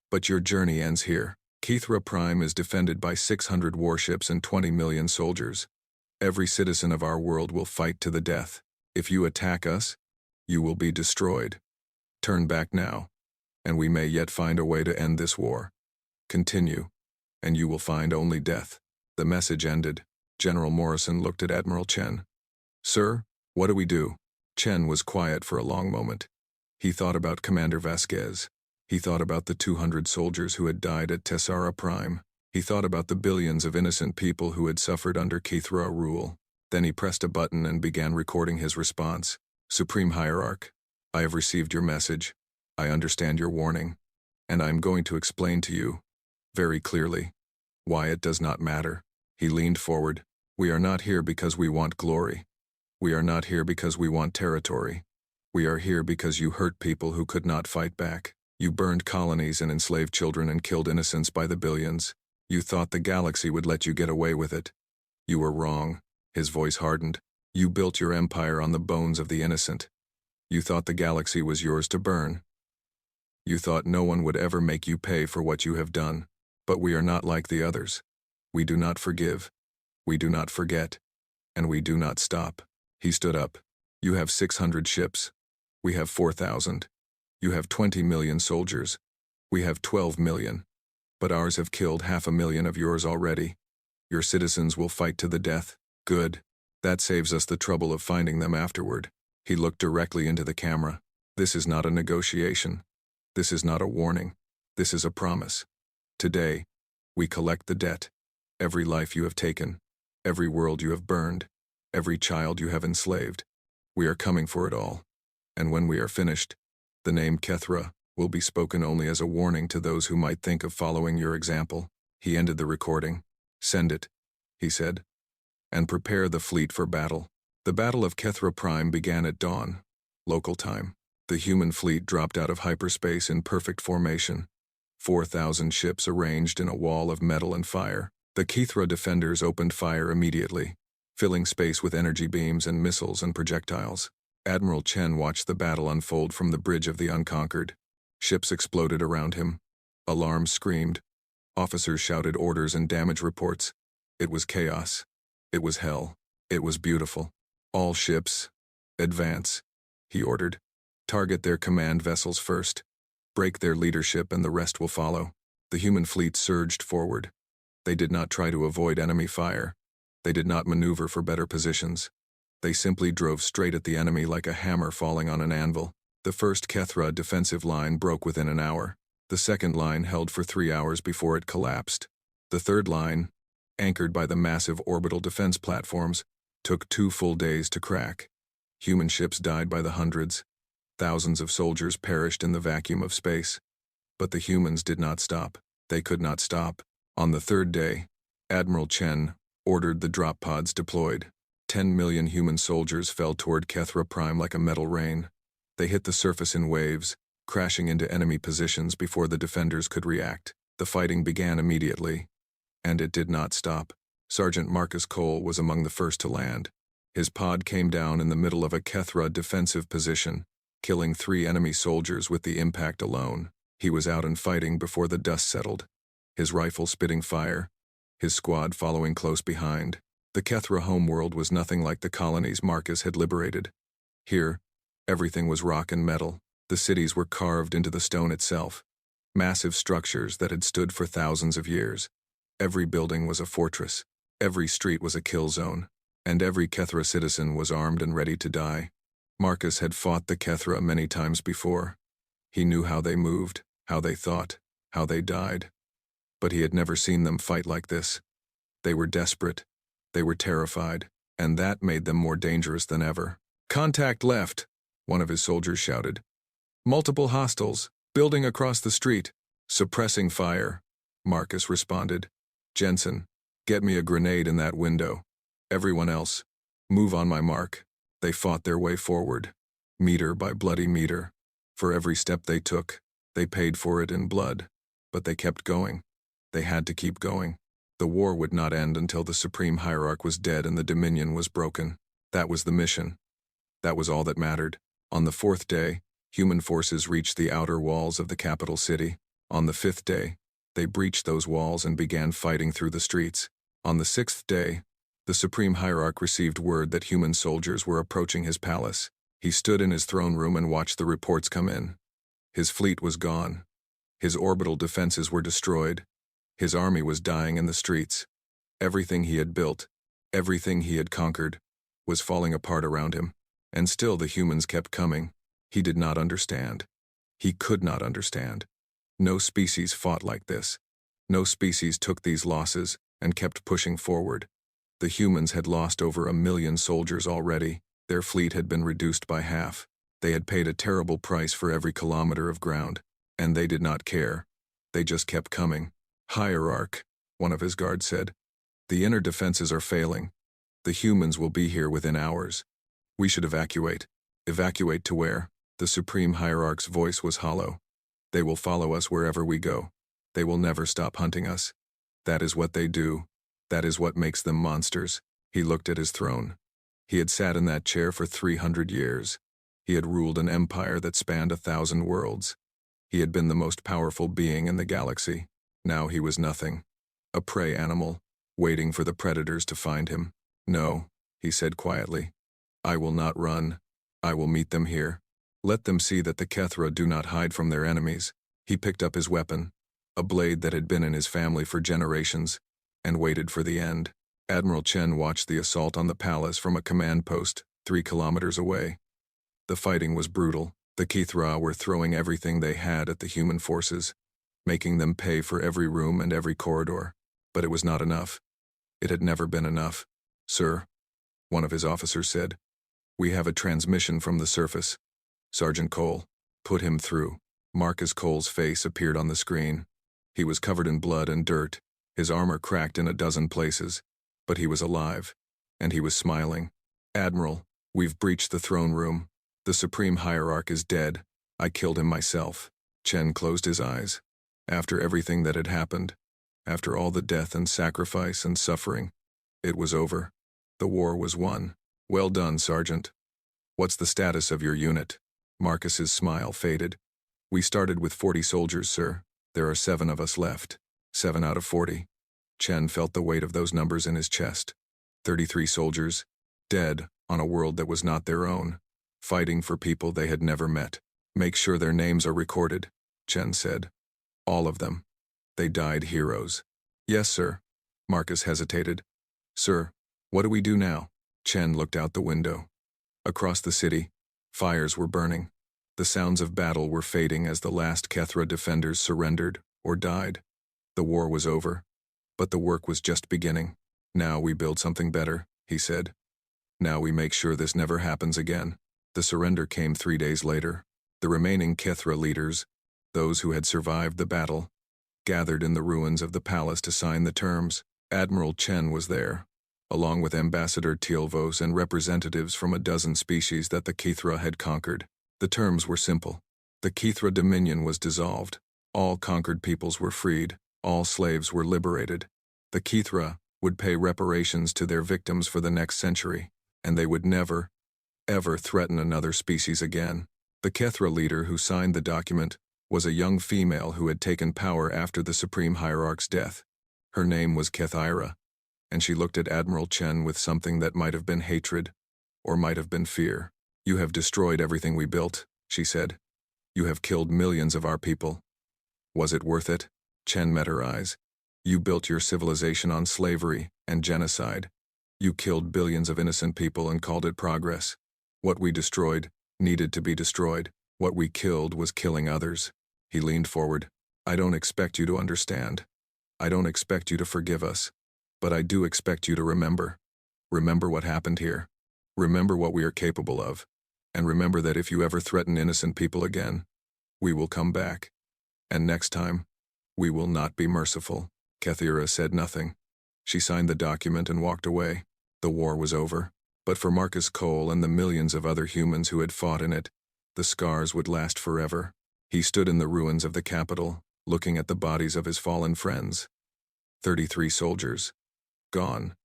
But your journey ends here. Kethra Prime is defended by 600 warships and 20 million soldiers. Every citizen of our world will fight to the death. If you attack us, you will be destroyed. Turn back now, and we may yet find a way to end this war. Continue, and you will find only death. The message ended. General Morrison looked at Admiral Chen. Sir, what do we do? Chen was quiet for a long moment. He thought about Commander Vasquez. He thought about the 200 soldiers who had died at Tessara Prime. He thought about the billions of innocent people who had suffered under Kethra rule. Then he pressed a button and began recording his response. Supreme Hierarch, I have received your message. I understand your warning. And I am going to explain to you, very clearly, why it does not matter. He leaned forward. We are not here because we want glory. We are not here because we want territory. We are here because you hurt people who could not fight back. You burned colonies and enslaved children and killed innocents by the billions. You thought the galaxy would let you get away with it. You were wrong. His voice hardened. You built your empire on the bones of the innocent. You thought the galaxy was yours to burn. You thought no one would ever make you pay for what you have done. But we are not like the others. We do not forgive. We do not forget. And we do not stop. He stood up. You have 600 ships. We have 4,000. You have 20 million soldiers. We have 12 million. But ours have killed 500,000 of yours already. Your citizens will fight to the death. Good. That saves us the trouble of finding them afterward. He looked directly into the camera. This is not a negotiation. This is not a warning. This is a promise. Today, we collect the debt. Every life you have taken, every world you have burned, every child you have enslaved. We are coming for it all. And when we are finished, the name Kethra will be spoken only as a warning to those who might think of following your example. He ended the recording. Send it, he said. And prepare the fleet for battle. The Battle of Kethra Prime began at dawn, local time. The human fleet dropped out of hyperspace in perfect formation. 4,000 ships arranged in a wall of metal and fire. The Kethra defenders opened fire immediately, filling space with energy beams and missiles and projectiles. Admiral Chen watched the battle unfold from the bridge of the Unconquered. Ships exploded around him. Alarms screamed. Officers shouted orders and damage reports. It was chaos. It was hell. It was beautiful. All ships, advance, he ordered. Target their command vessels first. Break their leadership and the rest will follow. The human fleet surged forward. They did not try to avoid enemy fire. They did not maneuver for better positions. They simply drove straight at the enemy like a hammer falling on an anvil. The first Kethra defensive line broke within an hour. The second line held for 3 hours before it collapsed. The third line, anchored by the massive orbital defense platforms, took 2 full days to crack. Human ships died by the hundreds. Thousands of soldiers perished in the vacuum of space. But the humans did not stop. They could not stop. On the third day, Admiral Chen ordered the drop pods deployed. 10 million human soldiers fell toward Kethra Prime like a metal rain. They hit the surface in waves, crashing into enemy positions before the defenders could react. The fighting began immediately. And it did not stop. Sergeant Marcus Cole was among the first to land. His pod came down in the middle of a Kethra defensive position, killing 3 enemy soldiers with the impact alone. He was out and fighting before the dust settled, his rifle spitting fire, his squad following close behind. The Kethra homeworld was nothing like the colonies Marcus had liberated. Here, everything was rock and metal. The cities were carved into the stone itself, massive structures that had stood for thousands of years. Every building was a fortress, every street was a kill zone, and every Kethra citizen was armed and ready to die. Marcus had fought the Kethra many times before. He knew how they moved, how they thought, how they died. But he had never seen them fight like this. They were desperate, they were terrified, and that made them more dangerous than ever. "Contact left," one of his soldiers shouted. "Multiple hostiles, building across the street, suppressing fire," Marcus responded. "Jensen, get me a grenade in that window. Everyone else, move on my mark." They fought their way forward, meter by bloody meter. For every step they took, they paid for it in blood. But they kept going. They had to keep going. The war would not end until the Supreme Hierarch was dead and the Dominion was broken. That was the mission. That was all that mattered. On the 4th day, human forces reached the outer walls of the capital city. On the 5th day, they breached those walls and began fighting through the streets. On the 6th day, the Supreme Hierarch received word that human soldiers were approaching his palace. He stood in his throne room and watched the reports come in. His fleet was gone. His orbital defenses were destroyed. His army was dying in the streets. Everything he had built, everything he had conquered, was falling apart around him. And still the humans kept coming. He did not understand. He could not understand. No species fought like this. No species took these losses and kept pushing forward. The humans had lost over 1 million soldiers already. Their fleet had been reduced by half. They had paid a terrible price for every kilometer of ground. And they did not care. They just kept coming. "Hierarch," one of his guards said. "The inner defenses are failing. The humans will be here within hours. We should evacuate." "Evacuate to where?" The Supreme Hierarch's voice was hollow. "They will follow us wherever we go. They will never stop hunting us. That is what they do. That is what makes them monsters." He looked at his throne. He had sat in that chair for 300 years. He had ruled an empire that spanned 1,000 worlds. He had been the most powerful being in the galaxy. Now he was nothing. A prey animal, waiting for the predators to find him. No, he said quietly. I will not run. I will meet them here. Let them see that the Kethra do not hide from their enemies. He picked up his weapon, a blade that had been in his family for generations, and waited for the end. Admiral Chen watched the assault on the palace from a command post 3 kilometers away. The fighting was brutal. The Kethra were throwing everything they had at the human forces, making them pay for every room and every corridor. But it was not enough. It had never been enough. Sir, one of his officers said, we have a transmission from the surface. Sergeant Cole, put him through. Marcus Cole's face appeared on the screen. He was covered in blood and dirt, his armor cracked in a dozen places, but he was alive, and he was smiling. Admiral, we've breached the throne room. The Supreme Hierarch is dead. I killed him myself. Chen closed his eyes. After everything that had happened, after all the death and sacrifice and suffering, it was over. The war was won. Well done, Sergeant. What's the status of your unit? Marcus's smile faded. We started with 40 soldiers, sir. There are 7 of us left. 7 out of 40. Chen felt the weight of those numbers in his chest. 33 soldiers, dead on a world that was not their own, fighting for people they had never met. Make sure their names are recorded, Chen said. All of them. They died heroes. Yes, sir. Marcus hesitated. Sir, what do we do now? Chen looked out the window. Across the city, fires were burning. The sounds of battle were fading as the last Kethra defenders surrendered or died. The war was over, but the work was just beginning. Now we build something better, he said. Now we make sure this never happens again. The surrender came 3 days later. The remaining Kethra leaders, those who had survived the battle, gathered in the ruins of the palace to sign the terms. Admiral Chen was there, along with Ambassador Tealvos and representatives from a dozen species that the Kethra had conquered. The terms were simple. The Kethra dominion was dissolved. All conquered peoples were freed. All slaves were liberated. The Kethra would pay reparations to their victims for the next century, and they would never, ever threaten another species again. The Kethra leader who signed the document was a young female who had taken power after the Supreme Hierarch's death. Her name was Kethira, and she looked at Admiral Chen with something that might have been hatred, or might have been fear. You have destroyed everything we built, she said. You have killed millions of our people. Was it worth it? Chen met her eyes. You built your civilization on slavery and genocide. You killed billions of innocent people and called it progress. What we destroyed needed to be destroyed. What we killed was killing others. He leaned forward. I don't expect you to understand. I don't expect you to forgive us. But I do expect you to remember. Remember what happened here. Remember what we are capable of. And remember that if you ever threaten innocent people again, we will come back. And next time, we will not be merciful. Kethira said nothing. She signed the document and walked away. The war was over. But for Marcus Cole and the millions of other humans who had fought in it, the scars would last forever. He stood in the ruins of the capital, looking at the bodies of his fallen friends. 33 soldiers. Gone.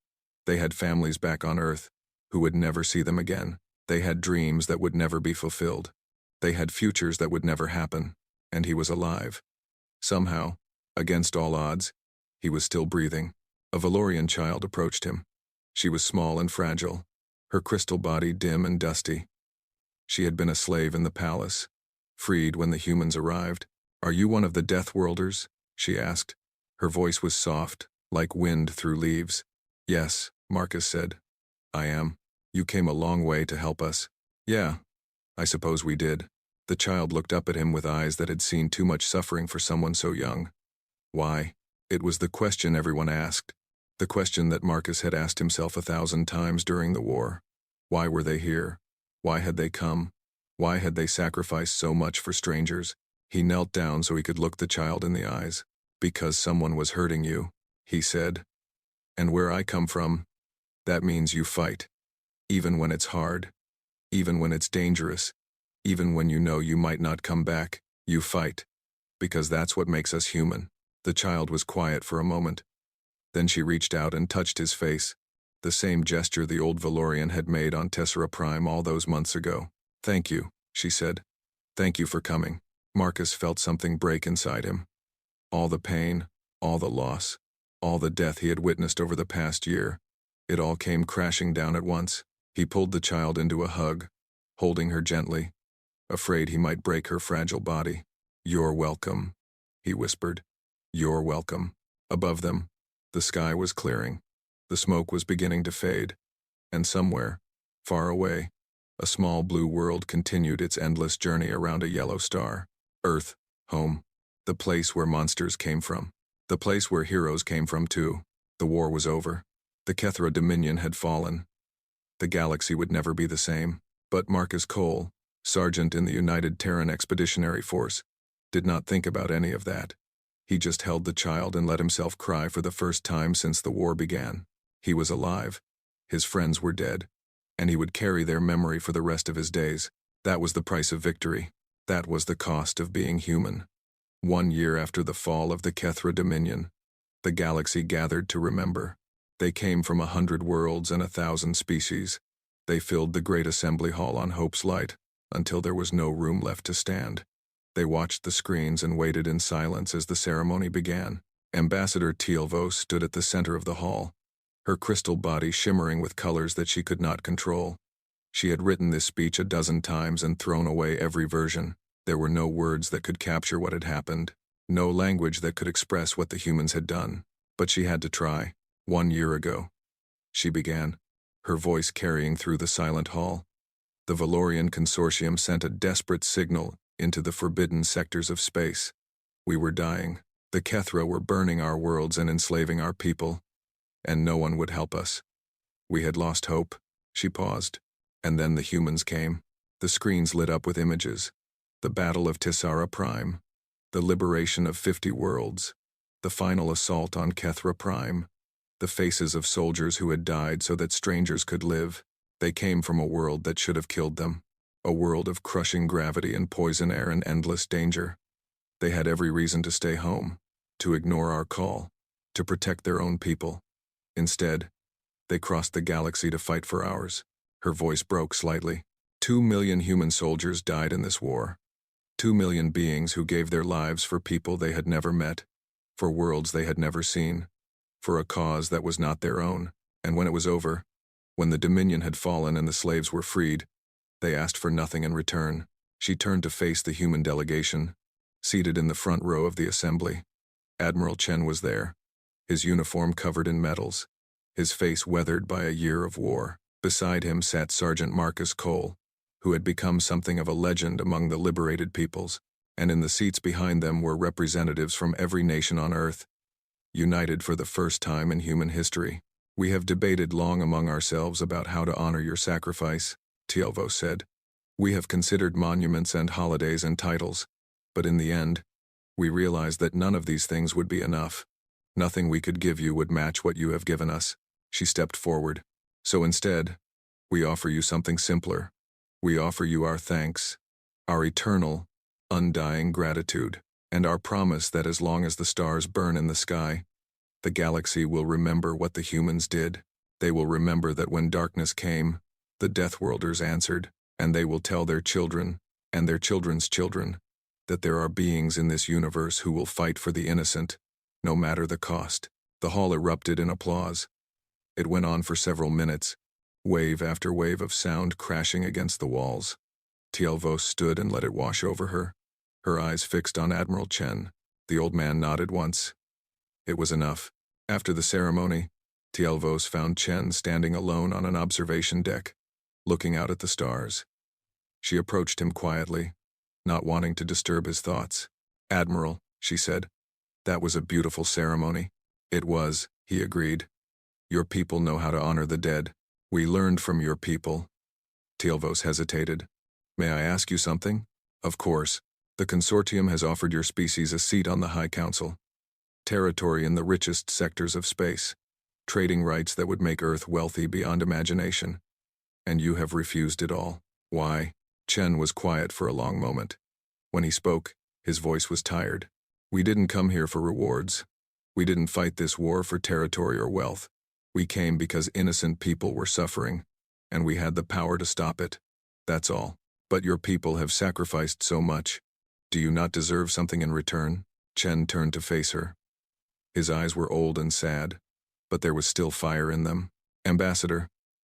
They had families back on Earth, who would never see them again. They had dreams that would never be fulfilled. They had futures that would never happen, and he was alive. Somehow, against all odds, he was still breathing. A Valorian child approached him. She was small and fragile, her crystal body dim and dusty. She had been a slave in the palace, freed when the humans arrived. Are you one of the Deathworlders? She asked. Her voice was soft, like wind through leaves. Yes, Marcus said. I am. You came a long way to help us. Yeah, I suppose we did. The child looked up at him with eyes that had seen too much suffering for someone so young. Why? It was the question everyone asked. The question that Marcus had asked himself 1,000 times during the war. Why were they here? Why had they come? Why had they sacrificed so much for strangers? He knelt down so he could look the child in the eyes. Because someone was hurting you, he said. And where I come from, that means you fight. Even when it's hard. Even when it's dangerous. Even when you know you might not come back, you fight. Because that's what makes us human. The child was quiet for a moment. Then she reached out and touched his face. The same gesture the old Valorian had made on Tessera Prime all those months ago. Thank you, she said. Thank you for coming. Marcus felt something break inside him. All the pain, all the loss, all the death he had witnessed over the past year. It all came crashing down at once. He pulled the child into a hug, holding her gently, afraid he might break her fragile body. "You're welcome," he whispered. "You're welcome." Above them, the sky was clearing. The smoke was beginning to fade, and somewhere, far away, a small blue world continued its endless journey around a yellow star. Earth, home, the place where monsters came from. The place where heroes came from too. The war was over. The Kethra Dominion had fallen. The galaxy would never be the same. But Marcus Cole, sergeant in the United Terran Expeditionary Force, did not think about any of that. He just held the child and let himself cry for the first time since the war began. He was alive. His friends were dead, and he would carry their memory for the rest of his days. That was the price of victory. That was the cost of being human. 1 year after the fall of the Kethra Dominion, the galaxy gathered to remember. They came from 100 worlds and 1,000 species. They filled the great assembly hall on Hope's Light until there was no room left to stand. They watched the screens and waited in silence as the ceremony began. Ambassador Tealvo stood at the center of the hall, her crystal body shimmering with colors that she could not control. She had written this speech a dozen times and thrown away every version. There were no words that could capture what had happened, no language that could express what the humans had done. But she had to try. 1 year ago, she began, her voice carrying through the silent hall. The Valorian Consortium sent a desperate signal into the forbidden sectors of space. We were dying. The Kethra were burning our worlds and enslaving our people, and no one would help us. We had lost hope. She paused, and then the humans came. The screens lit up with images. The Battle of Tessara Prime, the liberation of 50 worlds, the final assault on Kethra Prime, the faces of soldiers who had died so that strangers could live. They came from a world that should have killed them, a world of crushing gravity and poison air and endless danger. They had every reason to stay home, to ignore our call, to protect their own people. Instead, they crossed the galaxy to fight for ours. Her voice broke slightly. 2 million human soldiers died in this war. 2 million beings who gave their lives for people they had never met, for worlds they had never seen, for a cause that was not their own. And when it was over, when the Dominion had fallen and the slaves were freed, they asked for nothing in return. She turned to face the human delegation, seated in the front row of the assembly. Admiral Chen was there, his uniform covered in medals, his face weathered by a year of war. Beside him sat Sergeant Marcus Cole, who had become something of a legend among the liberated peoples, and in the seats behind them were representatives from every nation on Earth, united for the first time in human history. "We have debated long among ourselves about how to honor your sacrifice," Tealvo said. "We have considered monuments and holidays and titles, but in the end, we realized that none of these things would be enough. Nothing we could give you would match what you have given us." She stepped forward. "So instead, we offer you something simpler. We offer you our thanks, our eternal, undying gratitude, and our promise that as long as the stars burn in the sky, the galaxy will remember what the humans did. They will remember that when darkness came, the Deathworlders answered, and they will tell their children, and their children's children, that there are beings in this universe who will fight for the innocent, no matter the cost." The hall erupted in applause. It went on for several minutes, wave after wave of sound crashing against the walls. Tealvo stood and let it wash over her, her eyes fixed on Admiral Chen. The old man nodded once. It was enough. After the ceremony, Tealvos found Chen standing alone on an observation deck, looking out at the stars. She approached him quietly, not wanting to disturb his thoughts. "Admiral," she said, "that was a beautiful ceremony." "It was," he agreed. "Your people know how to honor the dead. We learned from your people." Tealvos hesitated. "May I ask you something?" "Of course. The consortium has offered your species a seat on the High Council, territory in the richest sectors of space, trading rights that would make Earth wealthy beyond imagination. And you have refused it all. Why?" Chen was quiet for a long moment. When he spoke, his voice was tired. "We didn't come here for rewards. We didn't fight this war for territory or wealth. We came because innocent people were suffering, and we had the power to stop it. That's all. But your people have sacrificed so much. Do you not deserve something in return?" Chen turned to face her. His eyes were old and sad, but there was still fire in them. Ambassador,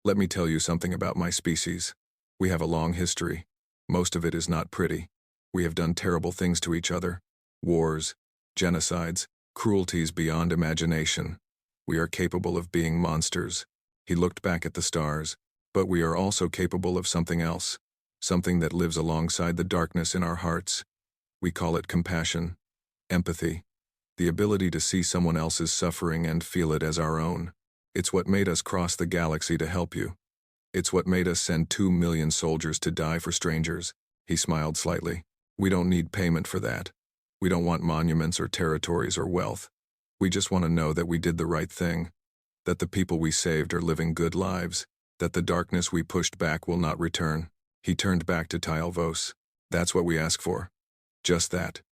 let me tell you something about my species. We have a long history. Most of it is not pretty. We have done terrible things to each other. Wars, genocides, cruelties beyond imagination. We are capable of being monsters. He looked back at the stars. But we are also capable of something else. Something that lives alongside the darkness in our hearts. We call it compassion, empathy, the ability to see someone else's suffering and feel it as our own. It's what made us cross the galaxy to help you. It's what made us send 2 million soldiers to die for strangers. He smiled slightly. We don't need payment for that. We don't want monuments or territories or wealth. We just want to know that we did the right thing, that the people we saved are living good lives, that the darkness we pushed back will not return. He turned back to Tielvos. That's what we ask for. Just that.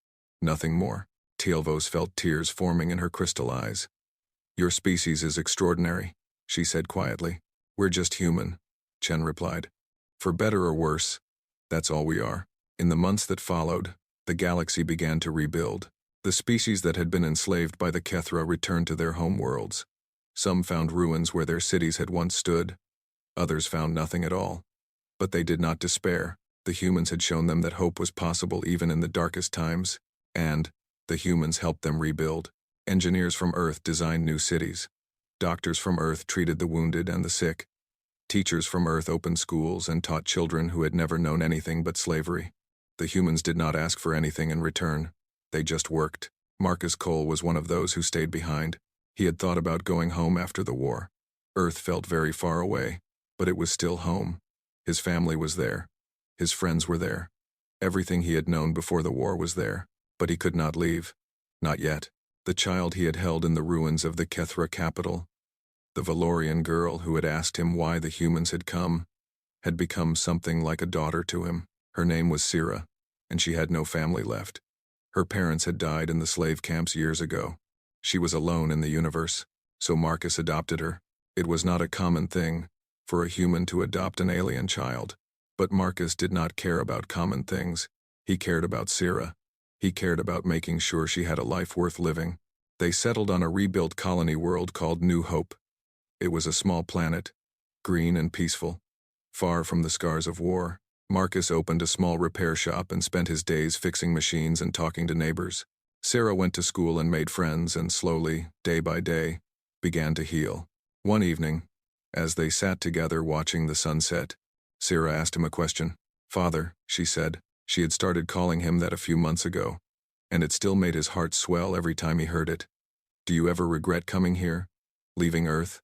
Nothing more. Tielvos felt tears forming in her crystal eyes. Your species is extraordinary, she said quietly. We're just human, Chen replied. For better or worse, that's all we are. In the months that followed, the galaxy began to rebuild. The species that had been enslaved by the Kethra returned to their home worlds. Some found ruins where their cities had once stood. Others found nothing at all. But they did not despair. The humans had shown them that hope was possible even in the darkest times, and the humans helped them rebuild. Engineers from Earth designed new cities. Doctors from Earth treated the wounded and the sick. Teachers from Earth opened schools and taught children who had never known anything but slavery. The humans did not ask for anything in return. They just worked. Marcus Cole was one of those who stayed behind. He had thought about going home after the war. Earth felt very far away, but it was still home. His family was there. His friends were there. Everything he had known before the war was there, but he could not leave. Not yet. The child he had held in the ruins of the Kethra capital, the Valorian girl who had asked him why the humans had come, had become something like a daughter to him. Her name was Sira, and she had no family left. Her parents had died in the slave camps years ago. She was alone in the universe, so Marcus adopted her. It was not a common thing for a human to adopt an alien child. But Marcus did not care about common things. He cared about Sira. He cared about making sure she had a life worth living. They settled on a rebuilt colony world called New Hope. It was a small planet, green and peaceful, far from the scars of war. Marcus opened a small repair shop and spent his days fixing machines and talking to neighbors. Sarah went to school and made friends and slowly, day by day, began to heal. One evening, as they sat together watching the sunset, Sarah asked him a question. Father, she said. She had started calling him that a few months ago, and it still made his heart swell every time he heard it. Do you ever regret coming here? Leaving Earth?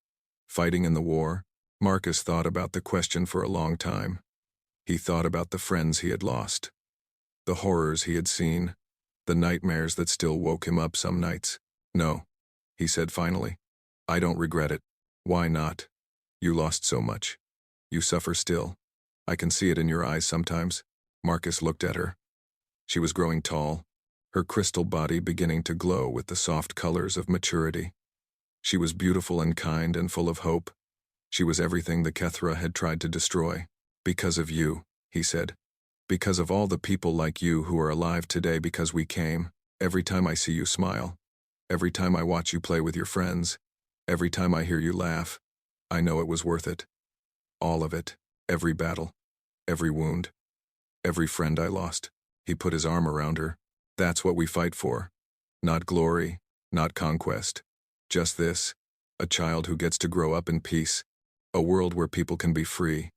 Fighting in the war? Marcus thought about the question for a long time. He thought about the friends he had lost, the horrors he had seen, the nightmares that still woke him up some nights. No, he said finally. I don't regret it. Why not? You lost so much. You suffer still. I can see it in your eyes sometimes. Marcus looked at her. She was growing tall, her crystal body beginning to glow with the soft colors of maturity. She was beautiful and kind and full of hope. She was everything the Kethra had tried to destroy. Because of you, he said. Because of all the people like you who are alive today because we came. Every time I see you smile, every time I watch you play with your friends, every time I hear you laugh, I know it was worth it. All of it, every battle, every wound, every friend I lost. He put his arm around her. That's what we fight for. Not glory, not conquest. Just this, a child who gets to grow up in peace, a world where people can be free,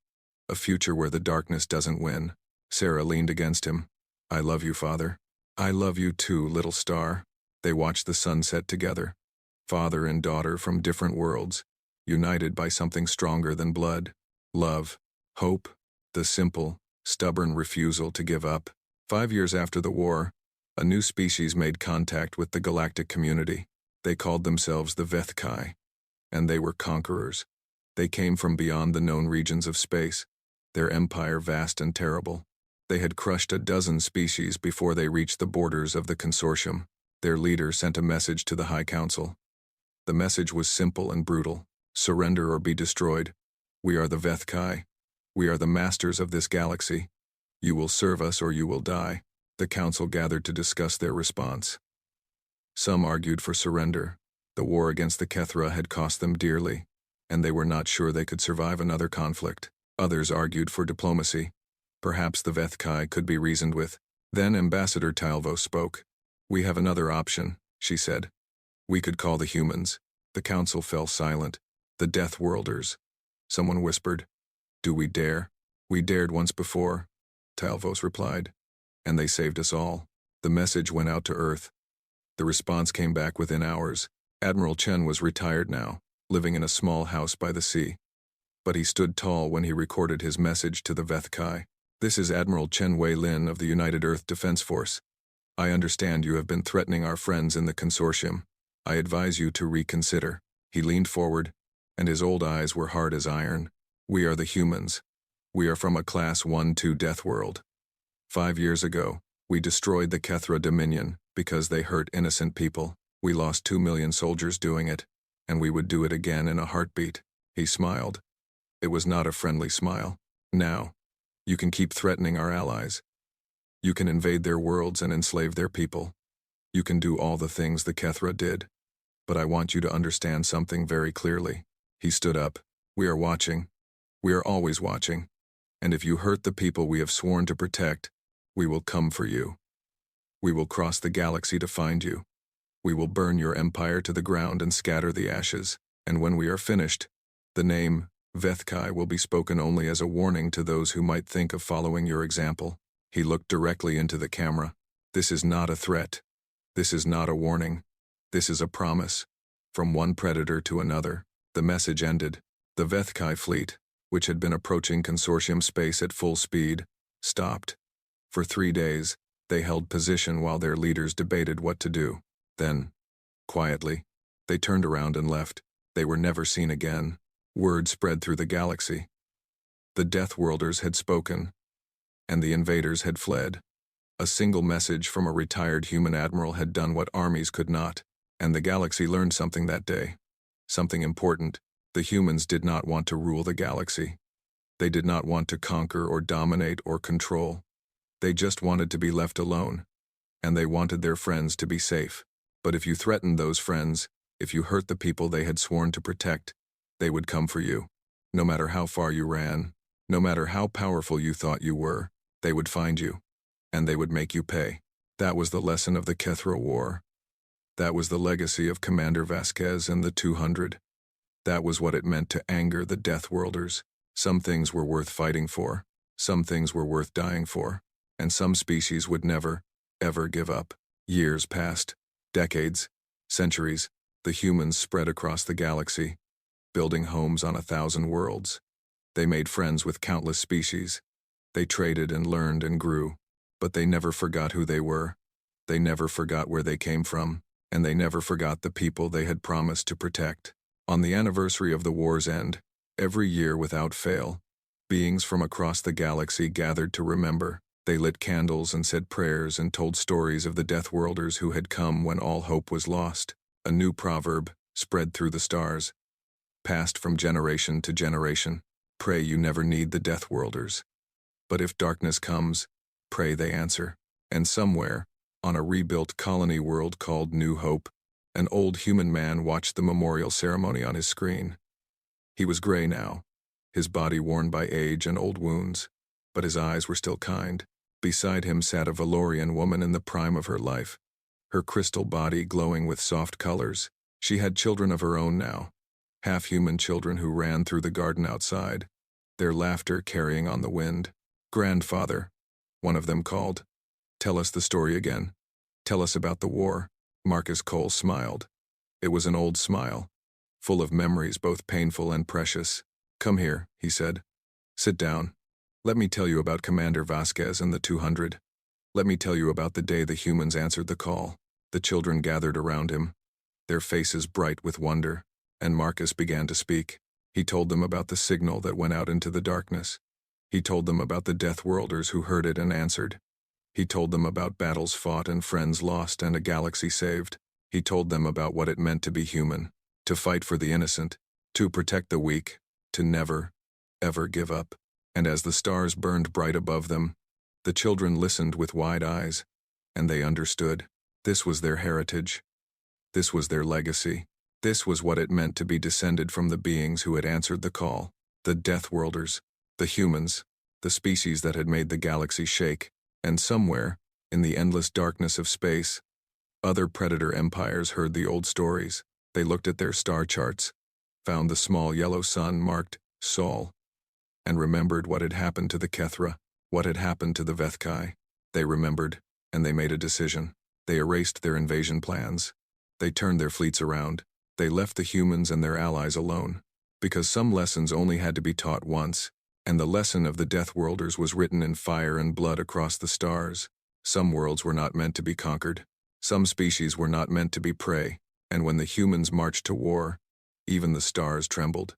a future where the darkness doesn't win. Sarah leaned against him. I love you, Father. I love you too, little star. They watched the sunset together. Father and daughter from different worlds, united by something stronger than blood. Love, hope, the simple, stubborn refusal to give up. 5 years after the war, a new species made contact with the galactic community. They called themselves the Vethkai, and they were conquerors. They came from beyond the known regions of space, their empire vast and terrible. They had crushed a dozen species before they reached the borders of the consortium. Their leader sent a message to the High Council. The message was simple and brutal. Surrender or be destroyed. We are the Vethkai. We are the masters of this galaxy. You will serve us or you will die. The council gathered to discuss their response. Some argued for surrender. The war against the Kethra had cost them dearly. and they were not sure they could survive another conflict. Others argued for diplomacy. Perhaps the Vethkai could be reasoned with. Then Ambassador Talvo spoke. "We have another option," she said. "We could call the humans." The council fell silent. "The Deathworlders." Someone whispered. "Do we dare?" "We dared once before," Talvos replied. "And they saved us all." The message went out to Earth. The response came back within hours. Admiral Chen was retired now, living in a small house by the sea. But he stood tall when he recorded his message to the Vethkai. "This is Admiral Chen Wei-Lin of the United Earth Defense Force. I understand you have been threatening our friends in the consortium. I advise you to reconsider." He leaned forward, and his old eyes were hard as iron. "We are the humans. We are from a Class 1-2 death world. 5 years ago, we destroyed the Kethra Dominion because they hurt innocent people. We lost 2 million soldiers doing it, and we would do it again in a heartbeat." He smiled. It was not a friendly smile. "Now, you can keep threatening our allies. You can invade their worlds and enslave their people. You can do all the things the Kethra did. But I want you to understand something very clearly." He stood up. "We are watching. We are always watching. And if you hurt the people we have sworn to protect, we will come for you. We will cross the galaxy to find you. We will burn your empire to the ground and scatter the ashes. And when we are finished, the name Vethkai will be spoken only as a warning to those who might think of following your example." He looked directly into the camera. "This is not a threat. This is not a warning. This is a promise. From one predator to another." The message ended. The Vethkai fleet, which had been approaching consortium space at full speed, stopped. For 3 days, they held position while their leaders debated what to do. Then, quietly, they turned around and left. They were never seen again. Word spread through the galaxy. The Deathworlders had spoken, and the invaders had fled. A single message from a retired human admiral had done what armies could not, and the galaxy learned something that day. Something important. The humans did not want to rule the galaxy. They did not want to conquer or dominate or control. They just wanted to be left alone, and they wanted their friends to be safe. But if you threatened those friends, if you hurt the people they had sworn to protect, they would come for you. No matter how far you ran, no matter how powerful you thought you were, they would find you, and they would make you pay. That was the lesson of the Kethra War. That was the legacy of Commander Vasquez and the 200. That was what it meant to anger the Deathworlders. Some things were worth fighting for, some things were worth dying for, and some species would never, ever give up. Years passed, decades, centuries. The humans spread across the galaxy, building homes on 1,000 worlds. They made friends with countless species. They traded and learned and grew, but they never forgot who they were. They never forgot where they came from, and they never forgot the people they had promised to protect. On the anniversary of the war's end, every year without fail, beings from across the galaxy gathered to remember. They lit candles and said prayers and told stories of the Deathworlders who had come when all hope was lost. A new proverb spread through the stars, passed from generation to generation. Pray you never need the Deathworlders. But if darkness comes, pray they answer. And somewhere, on a rebuilt colony world called New Hope, an old human man watched the memorial ceremony on his screen. He was gray now, his body worn by age and old wounds, but his eyes were still kind. Beside him sat a Valorian woman in the prime of her life, her crystal body glowing with soft colors. She had children of her own now, half-human children who ran through the garden outside, their laughter carrying on the wind. "Grandfather," one of them called. "Tell us the story again. Tell us about the war." Marcus Cole smiled. It was an old smile, full of memories both painful and precious. "Come here," he said. "Sit down. Let me tell you about Commander Vasquez and the 200. Let me tell you about the day the humans answered the call." The children gathered around him, their faces bright with wonder, and Marcus began to speak. He told them about the signal that went out into the darkness. He told them about the Deathworlders who heard it and answered. He told them about battles fought and friends lost and a galaxy saved. He told them about what it meant to be human, to fight for the innocent, to protect the weak, to never, ever give up. And as the stars burned bright above them, the children listened with wide eyes, and they understood. This was their heritage. This was their legacy. This was what it meant to be descended from the beings who had answered the call, the Deathworlders, the humans, the species that had made the galaxy shake, and somewhere, in the endless darkness of space, other predator empires heard the old stories. They looked at their star charts, found the small yellow sun marked Sol, and remembered what had happened to the Kethra, what had happened to the Vethkai. They remembered, and they made a decision. They erased their invasion plans. They turned their fleets around. They left the humans and their allies alone, because some lessons only had to be taught once, and the lesson of the Deathworlders was written in fire and blood across the stars. Some worlds were not meant to be conquered. Some species were not meant to be prey, and when the humans marched to war, even the stars trembled.